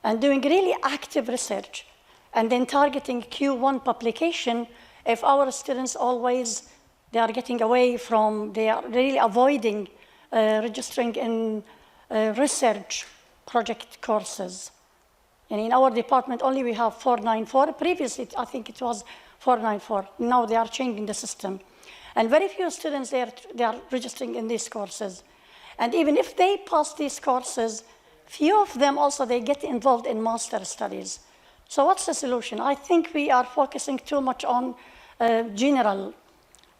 and doing really active research and then targeting Q1 publication if our students always, they are getting away from, they are really avoiding registering in research project courses. And in our department, only we have 494. Previously, I think it was 494. Now they are changing the system. And very few students, they are registering in these courses. And even if they pass these courses, few of them also, they get involved in master studies. So what's the solution? I think we are focusing too much on general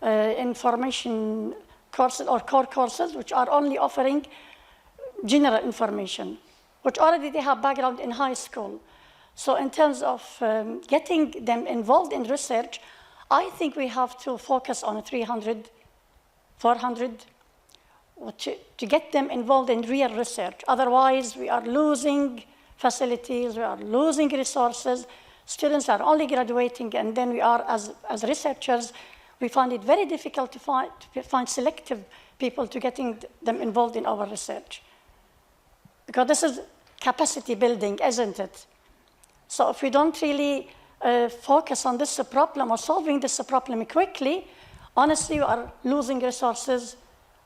information courses or core courses, which are only offering general information, which already they have background in high school. So in terms of getting them involved in research, I think we have to focus on 300, 400, to get them involved in real research. Otherwise, we are losing facilities, we are losing resources. Students are only graduating, and then we are, as researchers, we find it very difficult to find selective people to getting them involved in our research. Because this is capacity building, isn't it? So if we don't really focus on this problem or solving this problem quickly, honestly, you are losing resources,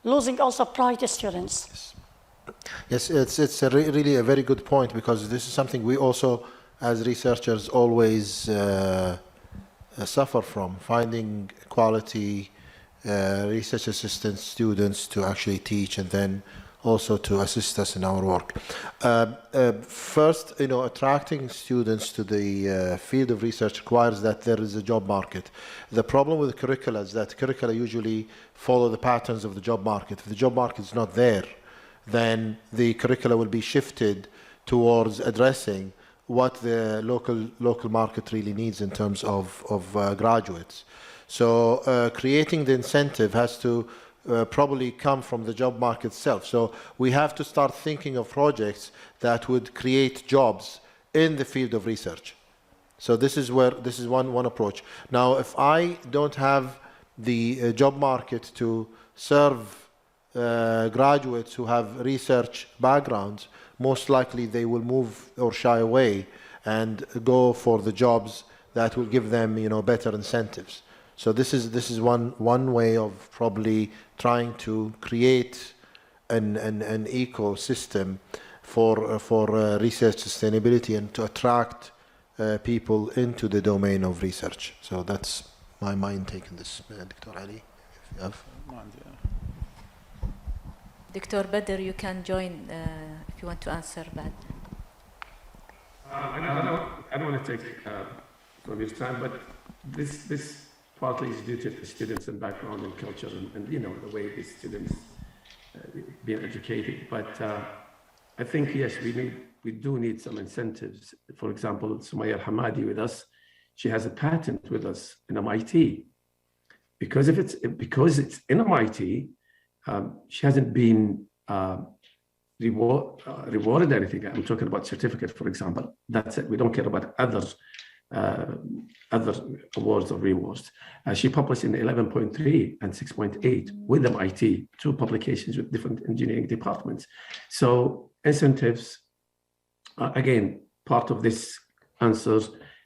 losing also priority students. Yes, it's really a very good point, because this is something we also, as researchers, always suffer from, finding quality research assistant students to actually teach and then also to assist us in our work. First, attracting students to the field of research requires that there is a job market. The problem with the curricula is that curricula usually follow the patterns of the job market. If the job market is not there, then the curricula will be shifted towards addressing what the local market really needs in terms of graduates. So creating the incentive has to probably come from the job market itself. So we have to start thinking of projects that would create jobs in the field of research. So this is one approach. Now, if I don't have the job market to serve graduates who have research backgrounds, most likely they will move or shy away and go for the jobs that will give them, better incentives. So this is one way of probably trying to create an ecosystem for research sustainability and to attract people into the domain of research. So that's my intake in this, Dr. Ali. If you have. Dr. Badr, you can join if you want to answer that. I don't want to take from your time, but this partly is due to the students and background and culture and the way the students being educated. But I think, yes, we do need some incentives. For example, Sumaya Al-Hamadi with us, she has a patent with us in MIT. Because it's in MIT, she hasn't been rewarded anything. I'm talking about certificate, for example. That's it. We don't care about other awards or rewards. She published in 11.3 and 6.8 with MIT, 2 publications with different engineering departments. So incentives, again, part of this answer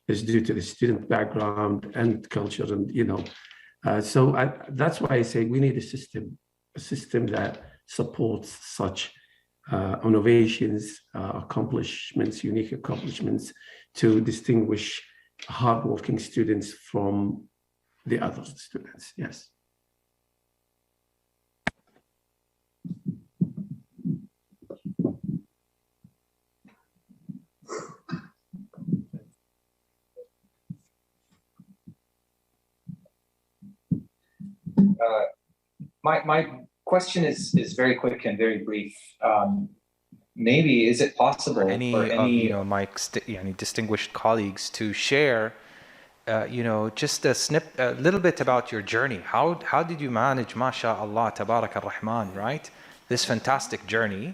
is due to the student background and culture, and so that's why I say we need a system that supports such innovations, accomplishments, unique accomplishments, to distinguish hardworking students from the other students. Yes. My question is very quick and very brief. Maybe is it possible for any of my distinguished colleagues to share, just a little bit about your journey? How did you manage, MashaAllah, Tabarak ar-Rahman, right? This fantastic journey,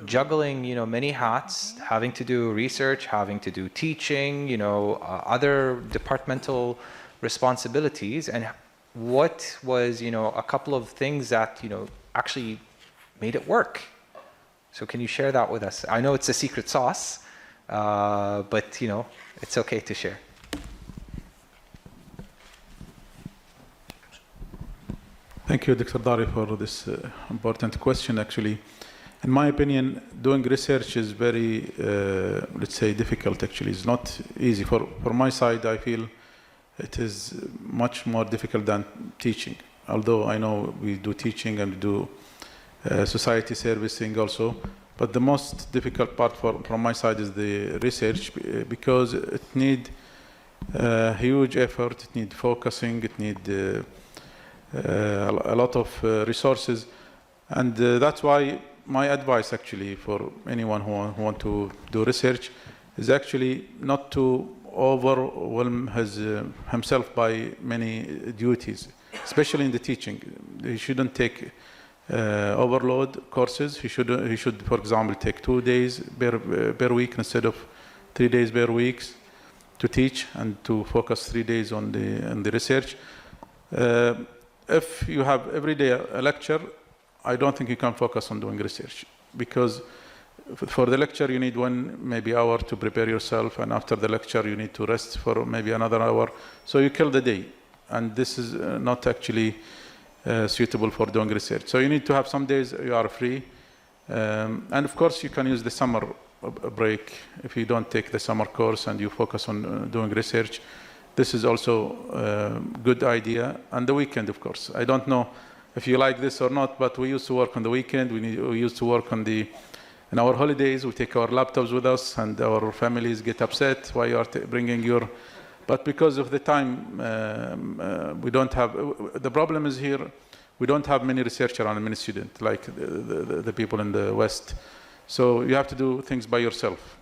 juggling, many hats, having to do research, having to do teaching, other departmental responsibilities, and what was, a couple of things that, actually made it work? So can you share that with us? I know it's a secret sauce, but it's okay to share. Thank you, Dr. Dari, for this important question. Actually, in my opinion, doing research is very, let's say, difficult. Actually, it's not easy. For my side, I feel it is much more difficult than teaching. Although I know we do teaching and we do society servicing also, but the most difficult part from my side is the research, because it needs huge effort, it needs focusing, it needs a lot of resources, and that's why my advice actually for anyone who want to do research is actually not to overwhelm himself by many duties, especially in the teaching. He shouldn't take overload courses. He should, for example, take 2 days per week instead of 3 days per week to teach, and to focus 3 days on the research. If you have every day a lecture, I don't think you can focus on doing research, because For the lecture, you need one maybe hour to prepare yourself, and after the lecture, you need to rest for maybe another hour. So you kill the day, and this is not actually suitable for doing research. So you need to have some days you are free, and of course you can use the summer break if you don't take the summer course and you focus on doing research. This is also a good idea. And the weekend, of course. I don't know if you like this or not, but we used to work on the weekend. We used to work on in our holidays. We take our laptops with us, and our families get upset why you are bringing your. But because of the time, we don't have. The problem is here, we don't have many researchers and many students like the people in the West. So you have to do things by yourself.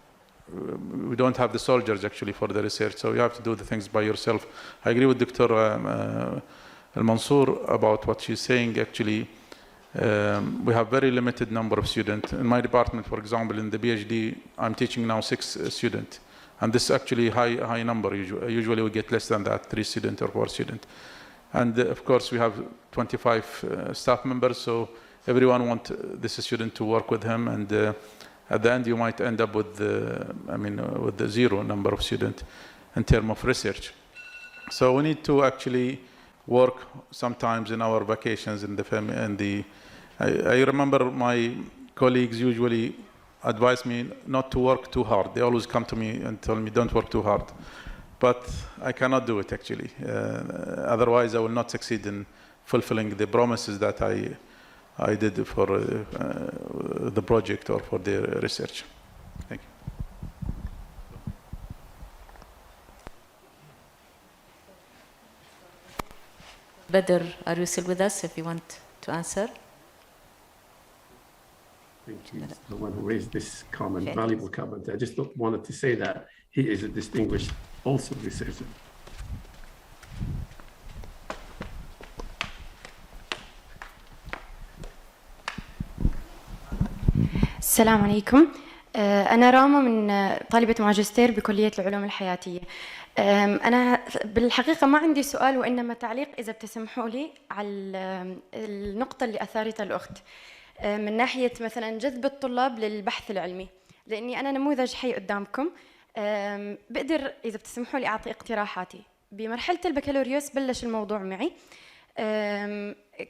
We don't have the soldiers actually for the research, so you have to do the things by yourself. I agree with Dr. Al-Mansour about what she's saying. Actually, we have very limited number of students. In my department, for example, in the PhD, I'm teaching now 6 students. And this is actually high number. Usually we get less than that, 3 students or 4 students. And of course, we have 25 staff members, so everyone wants this student to work with him, and at the end you might end up with with the 0 number of students in terms of research. So we need to actually work sometimes in our vacations in the family. And I remember my colleagues usually advise me not to work too hard. They always come to me and tell me, don't work too hard. But I cannot do it actually. Otherwise I will not succeed in fulfilling the promises that I did for the project or for the research. Thank you. Badr, are you still with us if you want to answer? Thank you. The one who raised this comment, valuable comment. I just wanted to say that he is a distinguished also researcher. السلام عليكم. أنا راما من طالبة ماجستير بكلية العلوم الحياتية. أنا بالحقيقة ما عندي سؤال وإنما تعليق إذا بتسمحوا لي على النقطة اللي أثارتها الأخت من ناحية مثلا جذب الطلاب للبحث العلمي، لأني أنا نموذج حي قدامكم. بقدر إذا بتسمحوا لي أعطي اقتراحاتي. بمرحلة البكالوريوس بلش الموضوع معي.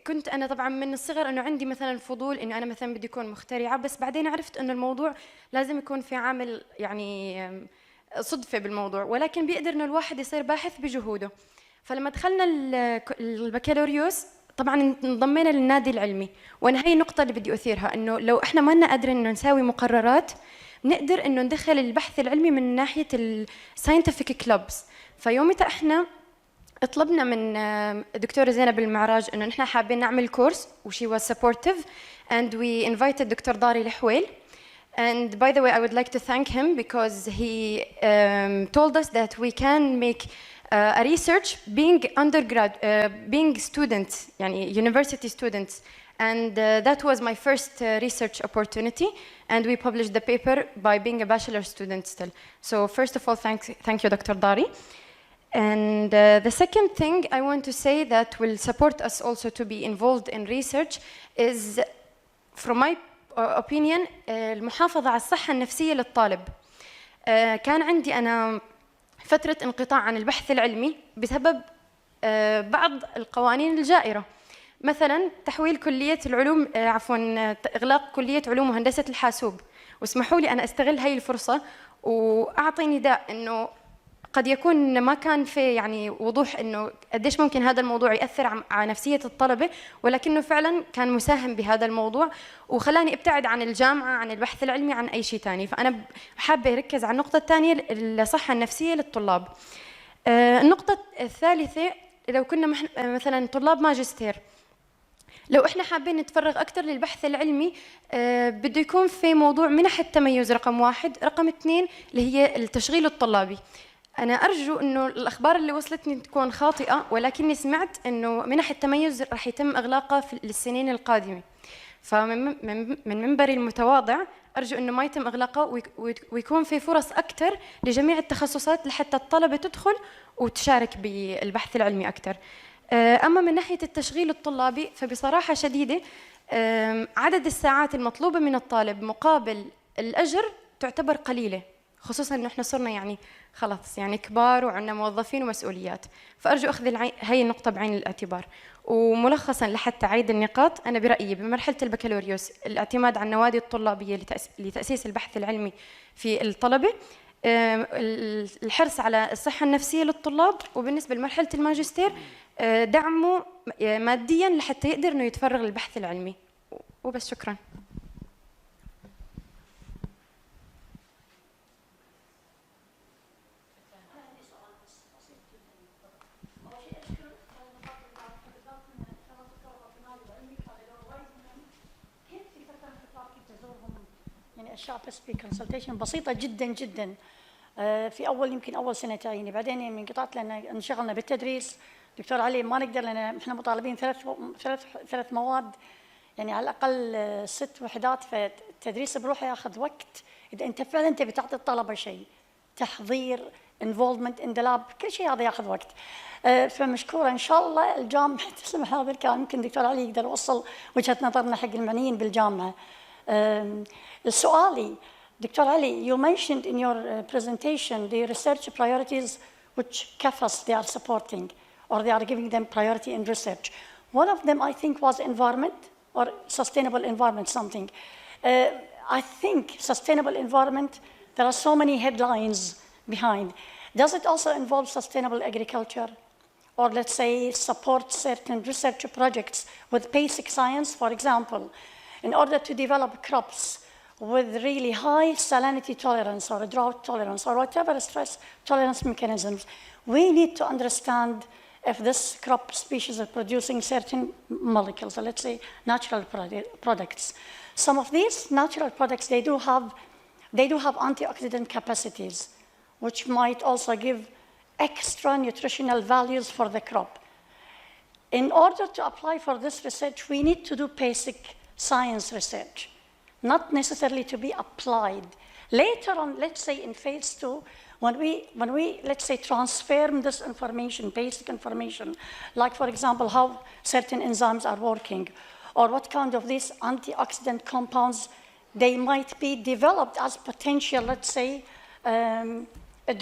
كنت أنا طبعاً من الصغر إنه عندي مثلاً فضول إنه أنا مثلاً بدي أكون مخترعة، بس بعدين عرفت إنه الموضوع لازم يكون في عامل يعني صدفة بالموضوع، ولكن بيقدر إنه الواحد يصير باحث بجهوده. فلما دخلنا البكالوريوس طبعاً انضمينا للنادي العلمي، وأنا هي النقطة اللي بدي أثيرها، إنه لو إحنا ما لنا قادرين إنه نساوي مقررات نقدر إنه ندخل البحث العلمي من ناحية الساينتفك كلوبز. فيومتها إحنا طلبنا من دكتورة زينب المعراج إنه نحن حابين نعمل كورس، وشي was supportive and we invited دكتور ضاري الحويل. And by the way, I would like to thank him because he told us that we can make a research being being students, يعني university students. And that was my first research opportunity, and we published the paper by being a bachelor student still. So first of all, thank you, Dr. Dari. And the second thing I want to say that will support us also to be involved in research is, from my opinion, المحافظة على الصحة النفسية للطالب. كان عندي أنا فترة انقطاع عن البحث العلمي بسبب بعض القوانين الجائرة. مثلا تحويل كلية العلوم إغلاق كلية علوم وهندسة الحاسوب. واسمحوا لي أنا أستغل هاي الفرصة وأعطي نداء إنه قد يكون ما كان في يعني وضوح إنه قديش ممكن هذا الموضوع يأثر على نفسية الطلبة، ولكنه فعلاً كان مساهم بهذا الموضوع وخلاني ابتعد عن الجامعة، عن البحث العلمي، عن أي شيء ثاني. فأنا حابة أركز على النقطة الثانية، الصحة النفسية للطلاب. النقطة الثالثة، لو كنا مثلاً طلاب ماجستير، لو إحنا حابين نتفرغ أكثر للبحث العلمي بده يكون في موضوع منح التميز رقم 1، رقم 2 اللي هي التشغيل الطلابي. أنا أرجو إنه الأخبار اللي وصلتني تكون خاطئة، ولكني سمعت إنه منح التميز رح يتم إغلاقها في السنين القادمة. فمن منبري المتواضع أرجو إنه ما يتم إغلاقها ويكون في فرص أكثر لجميع التخصصات لحتى الطلبة تدخل وتشارك بالبحث العلمي أكثر. أما من ناحية التشغيل الطلابي فبصراحة شديدة عدد الساعات المطلوبة من الطالب مقابل الأجر تعتبر قليلة، خصوصاً إنه إحنا صرنا يعني خلاص يعني كبار وعندنا موظفين ومسؤوليات، فأرجو أخذ هاي النقطة بعين الاعتبار. وملخصاً لحتى أعيد النقاط، أنا برأيي بمرحلة البكالوريوس الاعتماد على النوادي الطلابية لتأسيس البحث العلمي في الطلبة، الحرص على الصحة النفسية للطلاب، وبالنسبة لمرحلة الماجستير دعمه مادياً لحتى يقدر إنه يتفرغ للبحث العلمي. وبس، شكراً. يعني أشياء بس بكونسلتيشن بسيطة جدا جدا. في يمكن أول سنة تعييني، بعدين من قطعت لأن انشغلنا بالتدريس. دكتور علي ما نقدر لأن إحنا مطالبين ثلاث مواد، يعني على الأقل 6 وحدات، فالتدريس بروحه ياخذ وقت. إذا أنت فعلا تبي تعطي الطلبة شيء، تحضير، involvement in the lab، كل شيء هذا ياخذ وقت. فمشكورة إن شاء الله الجامعة تسمح هذا الكلام، يمكن دكتور علي يقدر يوصل وجهة نظرنا حق المعنيين بالجامعة. سؤالي دكتور علي, you mentioned in your presentation the research priorities which KFAS they are supporting, or they are giving them priority in research. One of them I think was environment or sustainable environment something. I think sustainable environment, there are so many headlines behind. Does it also involve sustainable agriculture? Or let's say support certain research projects with basic science, for example, in order to develop crops with really high salinity tolerance or drought tolerance or whatever stress tolerance mechanisms, we need to understand if this crop species is producing certain molecules, so let's say natural products. Some of these natural products, they do have antioxidant capacities, which might also give extra nutritional values for the crop. In order to apply for this research, we need to do basic science research, not necessarily to be applied. Later on, let's say in phase 2, when we let's say transform this information, basic information, like for example, how certain enzymes are working, or what kind of these antioxidant compounds, they might be developed as potential, let's say,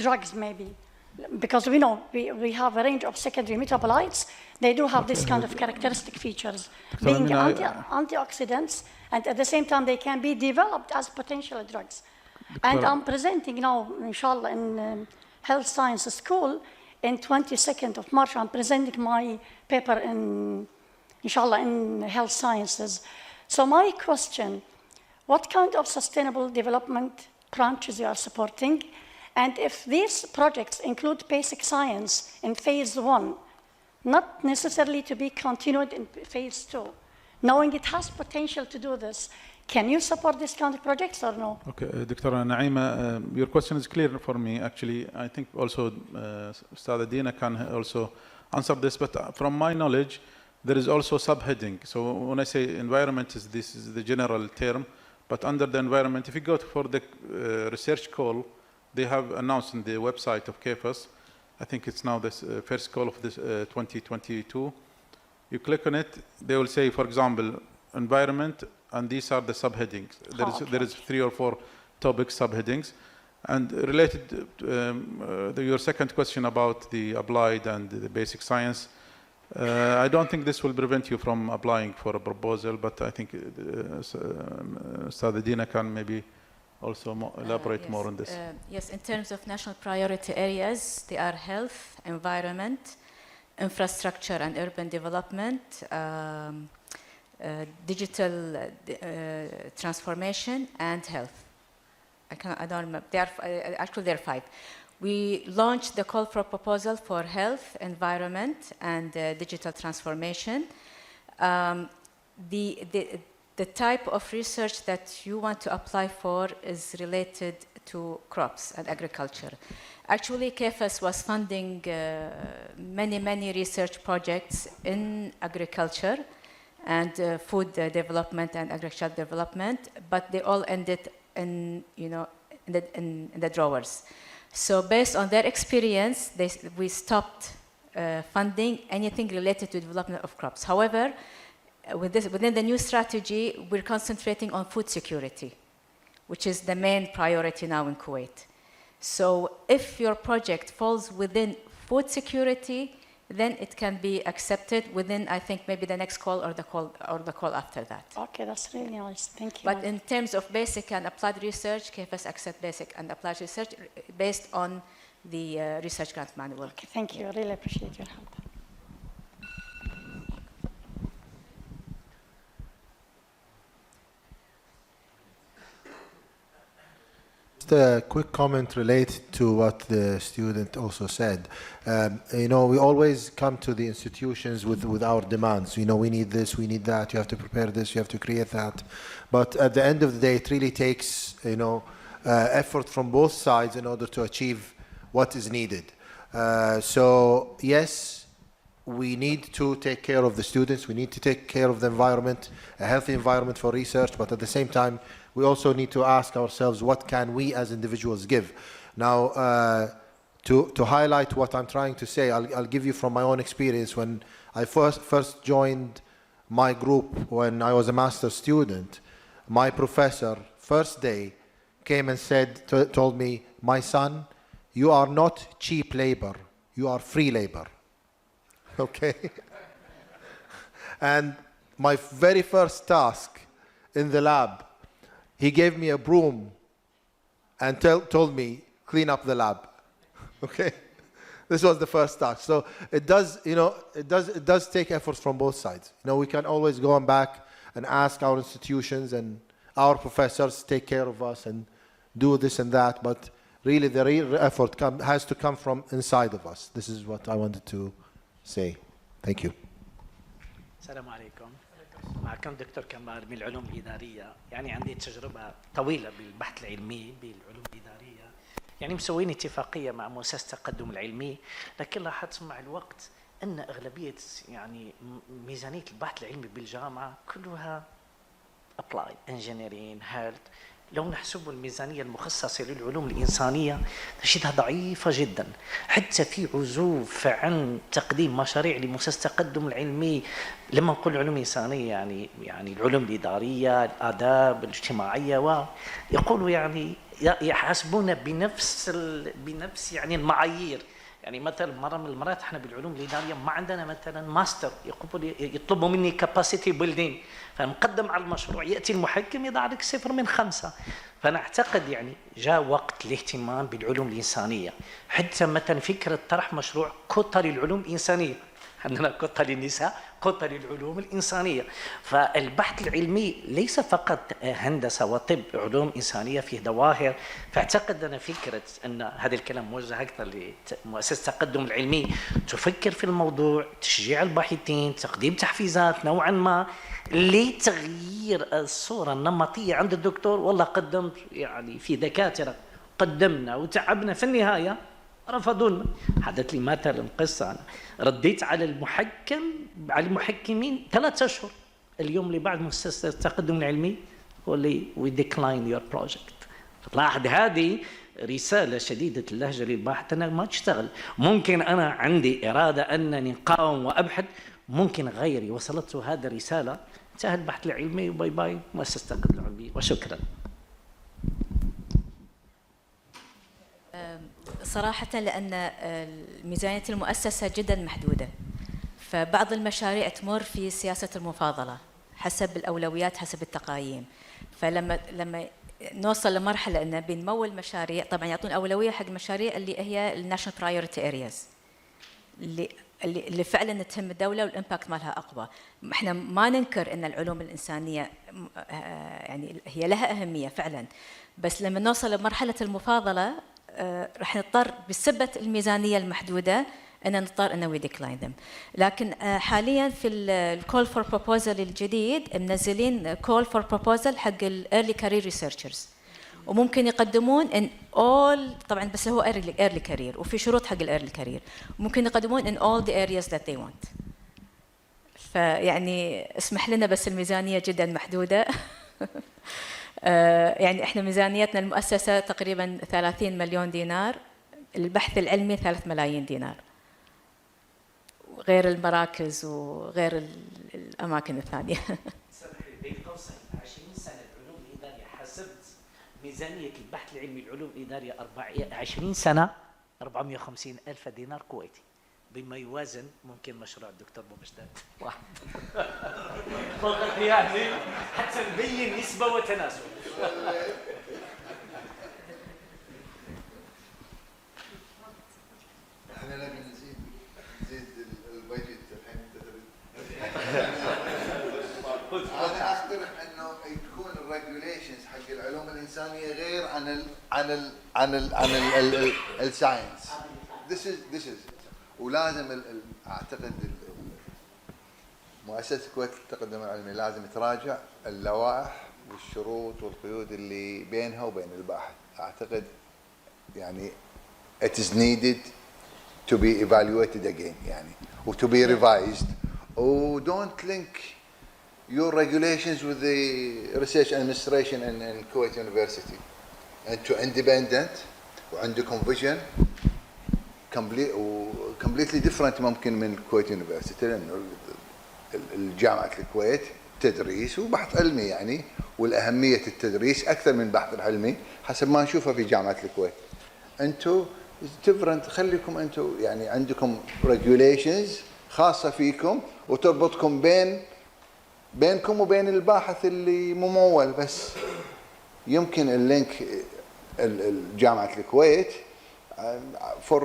drugs maybe. Because we know we have a range of secondary metabolites, they do have this kind of characteristic features, being antioxidants, and at the same time they can be developed as potential drugs. And I'm presenting now, inshallah, in Health Sciences School, in 22nd of March, I'm presenting my paper in, inshallah, in Health Sciences. So my question, what kind of sustainable development branches you are supporting? And if these projects include basic science in phase 1, not necessarily to be continued in phase 2, knowing it has potential to do this, can you support this kind of projects or no? Okay, Dr. Naima, your question is clear for me. Actually, I think also Shedadiya can also answer this, but from my knowledge, there is also subheading. So when I say environment, this is the general term, but under the environment, if you go for the research call, they have announced on the website of KFAS, I think it's now this first call of this 2022. You click on it, they will say, for example, environment, and these are the subheadings. There is 3 or 4 topic subheadings. And related to your second question about the applied and the basic science, I don't think this will prevent you from applying for a proposal, but I think Shedadiya can maybe also elaborate more on this. Yes, in terms of national priority areas, they are health, environment, infrastructure and urban development, digital transformation, and health. I don't remember. Actually, there are 5. We launched the call for proposal for health, environment, and digital transformation. The type of research that you want to apply for is related to crops and agriculture. Actually, KFAS was funding many research projects in agriculture and food development and agricultural development, but they all ended in the drawers. So based on their experience, we stopped funding anything related to development of crops. However, within the new strategy, we're concentrating on food security. which is the main priority now in Kuwait. So if your project falls within food security, then it can be accepted within, I think, maybe the next call or the call after that. Okay, that's really nice. Thank you. But in terms of basic and applied research, KFAS accept basic and applied research based on the research grant manual. Okay, thank you. I really appreciate your help. Just a quick comment related to what the student also said. You know, we always come to the institutions with our demands. You know, we need this, we need that, you have to prepare this, you have to create that. But at the end of the day, it really takes, you know, effort from both sides in order to achieve what is needed. So yes, we need to take care of the students, we need to take care of the environment, a healthy environment for research, but at the same time, we also need to ask ourselves, what can we as individuals give? Now, to highlight what I'm trying to say, I'll give you from my own experience. When I first joined my group when I was a master's student, my professor, first day, came and told me, my son, you are not cheap labor, you are free labor. Okay? And my very first task in the lab, he gave me a broom and told me, clean up the lab. Okay? This was the first task. So it does, you know, it does take efforts from both sides. You know, we can always go back and ask our institutions and our professors to take care of us and do this and that, but really the real effort has to come from inside of us. This is what I wanted to say. Thank you. السلام عليكم. معكم دكتور كمال من العلوم الإدارية. يعني عندي تجربة طويلة بالبحث العلمي بالعلوم الإدارية. يعني مسوين اتفاقية مع مؤسسة التقدم العلمي، لكن لاحظت مع الوقت أن أغلبية يعني ميزانية البحث العلمي بالجامعة كلها applied engineering health. لو نحسب الميزانية المخصصة للعلوم الإنسانية نجدها ضعيفة جدا، حتى في عزوف عن تقديم مشاريع لمؤسسة التقدم العلمي. لما نقول علوم إنسانية يعني العلوم الإدارية، الآداب الاجتماعية، ويقولوا يعني يحاسبون بنفس يعني المعايير. يعني مثلا مرة من المرات احنا بالعلوم الإدارية ما عندنا مثلا ماستر، يطلبوا مني كاباسيتي بيلدينج، فنقدم على المشروع يأتي المحكم يضع لك 0 من 5. فأنا أعتقد يعني جاء وقت الاهتمام بالعلوم الإنسانية، حتى مثلا فكرة طرح مشروع كوتا للعلوم الإنسانية. عندنا كوتا للنساء، كوتا للعلوم الإنسانية. فالبحث العلمي ليس فقط هندسة وطب، علوم إنسانية فيه ظواهر. فاعتقد أنا فكرة أن هذا الكلام موجه أكثر لمؤسسة التقدم العلمي تفكر في الموضوع، تشجيع الباحثين، تقديم تحفيزات نوعا ما لتغيير الصورة النمطية عند الدكتور. والله قدمت يعني في دكاترة قدمنا وتعبنا، في النهاية رفضونا. حدث لي مثلا قصة، أنا رديت على المحكمين 3 أشهر، اليوم اللي بعد مؤسسة التقدم العلمي هو اللي we decline your project. لاحظ هذه رسالة شديدة اللهجة للباحث، أنا ما تشتغل. ممكن أنا عندي إرادة أنني قاوم وأبحث، ممكن غيري وصلته هذه الرسالة، انتهى البحث العلمي وباي باي مؤسسة التقدم العلمي. وشكرا. صراحة لأن ميزانية المؤسسة جدا محدودة، فبعض المشاريع تمر في سياسة المفاضلة حسب الأولويات حسب التقايم. فلما نوصل لمرحلة أن بنمول مشاريع، طبعا يعطون أولوية حق المشاريع اللي هي الناشونال برايورتي أرياز اللي فعلا تهم الدولة والإمباكت مالها أقوى. احنا ما ننكر أن العلوم الإنسانية يعني هي لها أهمية فعلا، بس لما نوصل لمرحلة المفاضلة راح نضطر بسبة الميزانية المحدودة أن نضطر أن we decline them. لكن حاليا في الكول فور بروبوزل الجديد منزلين كول فور بروبوزل حق الأيرلي كارير ريسيرشرز، وممكن يقدمون in all، طبعا بس هو early career وفي شروط حق الأيرلي كارير، ممكن يقدمون in all the areas that they want. فيعني اسمح لنا بس الميزانية جدا محدودة. يعني احنا ميزانيتنا المؤسسة تقريبا 30 مليون دينار، البحث العلمي 3 ملايين دينار، غير المراكز وغير الأماكن الثانية. بين قوسين 20 سنة العلوم الإدارية حسبت ميزانية البحث العلمي العلوم الإدارية 20 سنة 450 ألف دينار كويتي، بما يوازن ممكن مشروع الدكتور ابو مجداد واحد. فقط يعني حتى نبين نسبة وتناسب. احنا نبي نزيد البادجت الحين. انا اقترح انه يكون الريجوليشنز حق العلوم الانسانيه غير عن الساينس. This is ولازم اعتقد مؤسسه الكويت للتقدم العلمي لازم تراجع اللوائح والشروط والقيود اللي بينها وبين الباحث. اعتقد يعني it is needed to be evaluated again يعني to be revised. Don't link your regulations with the research administration in Kuwait University. أنتوا independent وعندكم vision completely different ممكن من Kuwait University، لأنه الجامعة الكويت تدريس وبحث علمي يعني، والأهمية التدريس أكثر من البحث العلمي حسب ما نشوفه في جامعة الكويت. أنتوا different، خليكم أنتوا يعني عندكم regulations خاصة فيكم وتربطكم بينكم وبين الباحث اللي ممول بس. يمكن اللينك جامعة الكويت for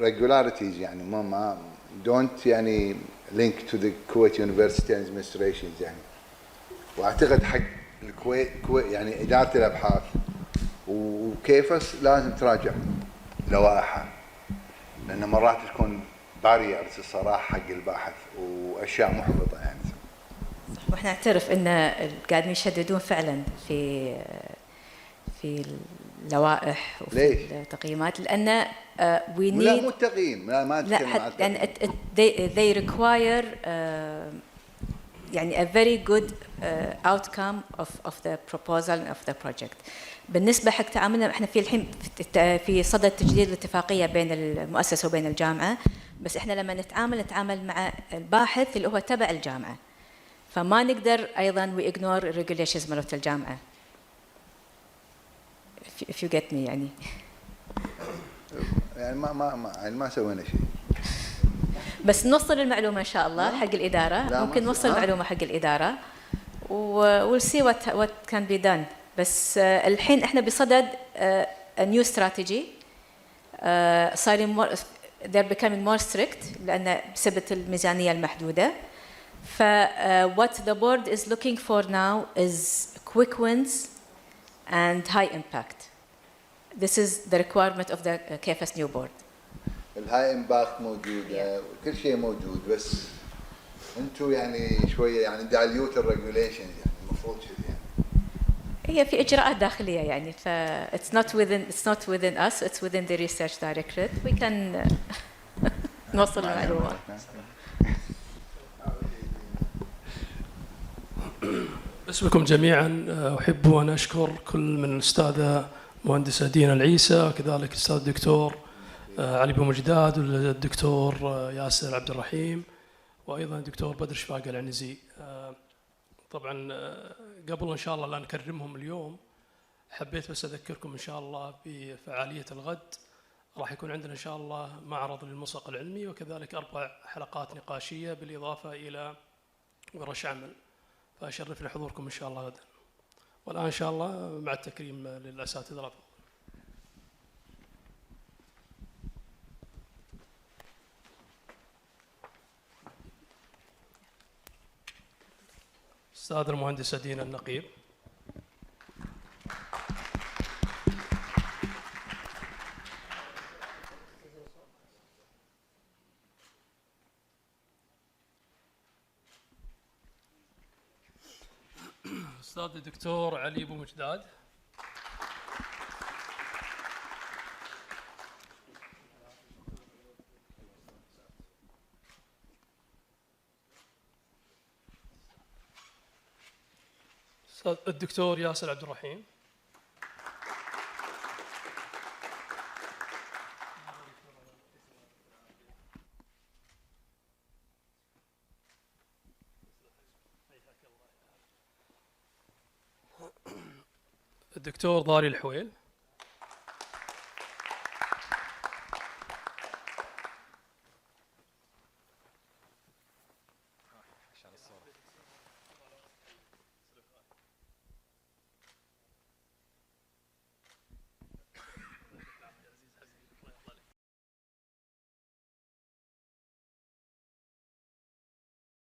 regularities يعني ما don't يعني link to the Kuwait University Administrations يعني. واعتقد حق الكويت يعني إدارة الأبحاث وكيفاس لازم تراجع لوائحها، لأن مرات تكون باريرز الصراحة حق الباحث وأشياء محبطة يعني. واحنا نعترف ان قاعدين يشددون فعلا في اللوائح وفي التقييمات، لان we need لا مو التقييم، ما اتكلم عن التقييم، يعني they require يعني a very good outcome of the proposal of the project. بالنسبه حق تعاملنا احنا في الحين في صدد تجديد الاتفاقيه بين المؤسسه وبين الجامعه، بس احنا لما نتعامل مع الباحث اللي هو تبع الجامعه، فما نقدر ايضا we ignore regulations مالت الجامعه. if you get me يعني. يعني ما سوينا شيء، بس نوصل المعلومه ان شاء الله حق الاداره، ممكن نوصل المعلومه حق الاداره we'll see what can be done. بس الحين احنا بصدد a new strategy صايرين they're becoming more strict لان بسبب الميزانيه المحدوده. ف what the board is looking for now is quick wins and high impact. This is the requirement of the KFAS new board. الهاي امباكت موجوده وكل شيء موجود، بس انتم يعني شويه يعني دايليوت الريجوليشن يعني المفروض كذي يعني. هي في اجراءات داخليه يعني، ف it's not within us, it's within the research directorate. We can نوصل المعلومه. باسمكم جميعا احب ان اشكر كل من الاستاذه مهندسه دينا العيسى، وكذلك الاستاذ الدكتور علي بن مجداد، والدكتور ياسر عبد الرحيم، وايضا الدكتور بدر شفاق العنزي. طبعا قبل ان شاء الله لا نكرمهم اليوم، حبيت بس اذكركم ان شاء الله بفعاليه الغد. راح يكون عندنا ان شاء الله معرض للملصق العلمي، وكذلك 4 حلقات نقاشيه بالاضافه الى ورش عمل. فاشرفني حضوركم ان شاء الله غدا. والان ان شاء الله مع التكريم للاساتذه الافاضل. استاذ المهندسه دينا النقيب. استاذ الدكتور علي بن مجداد. استاذ الدكتور ياسر عبد الرحيم. الدكتور ضاري الحويل.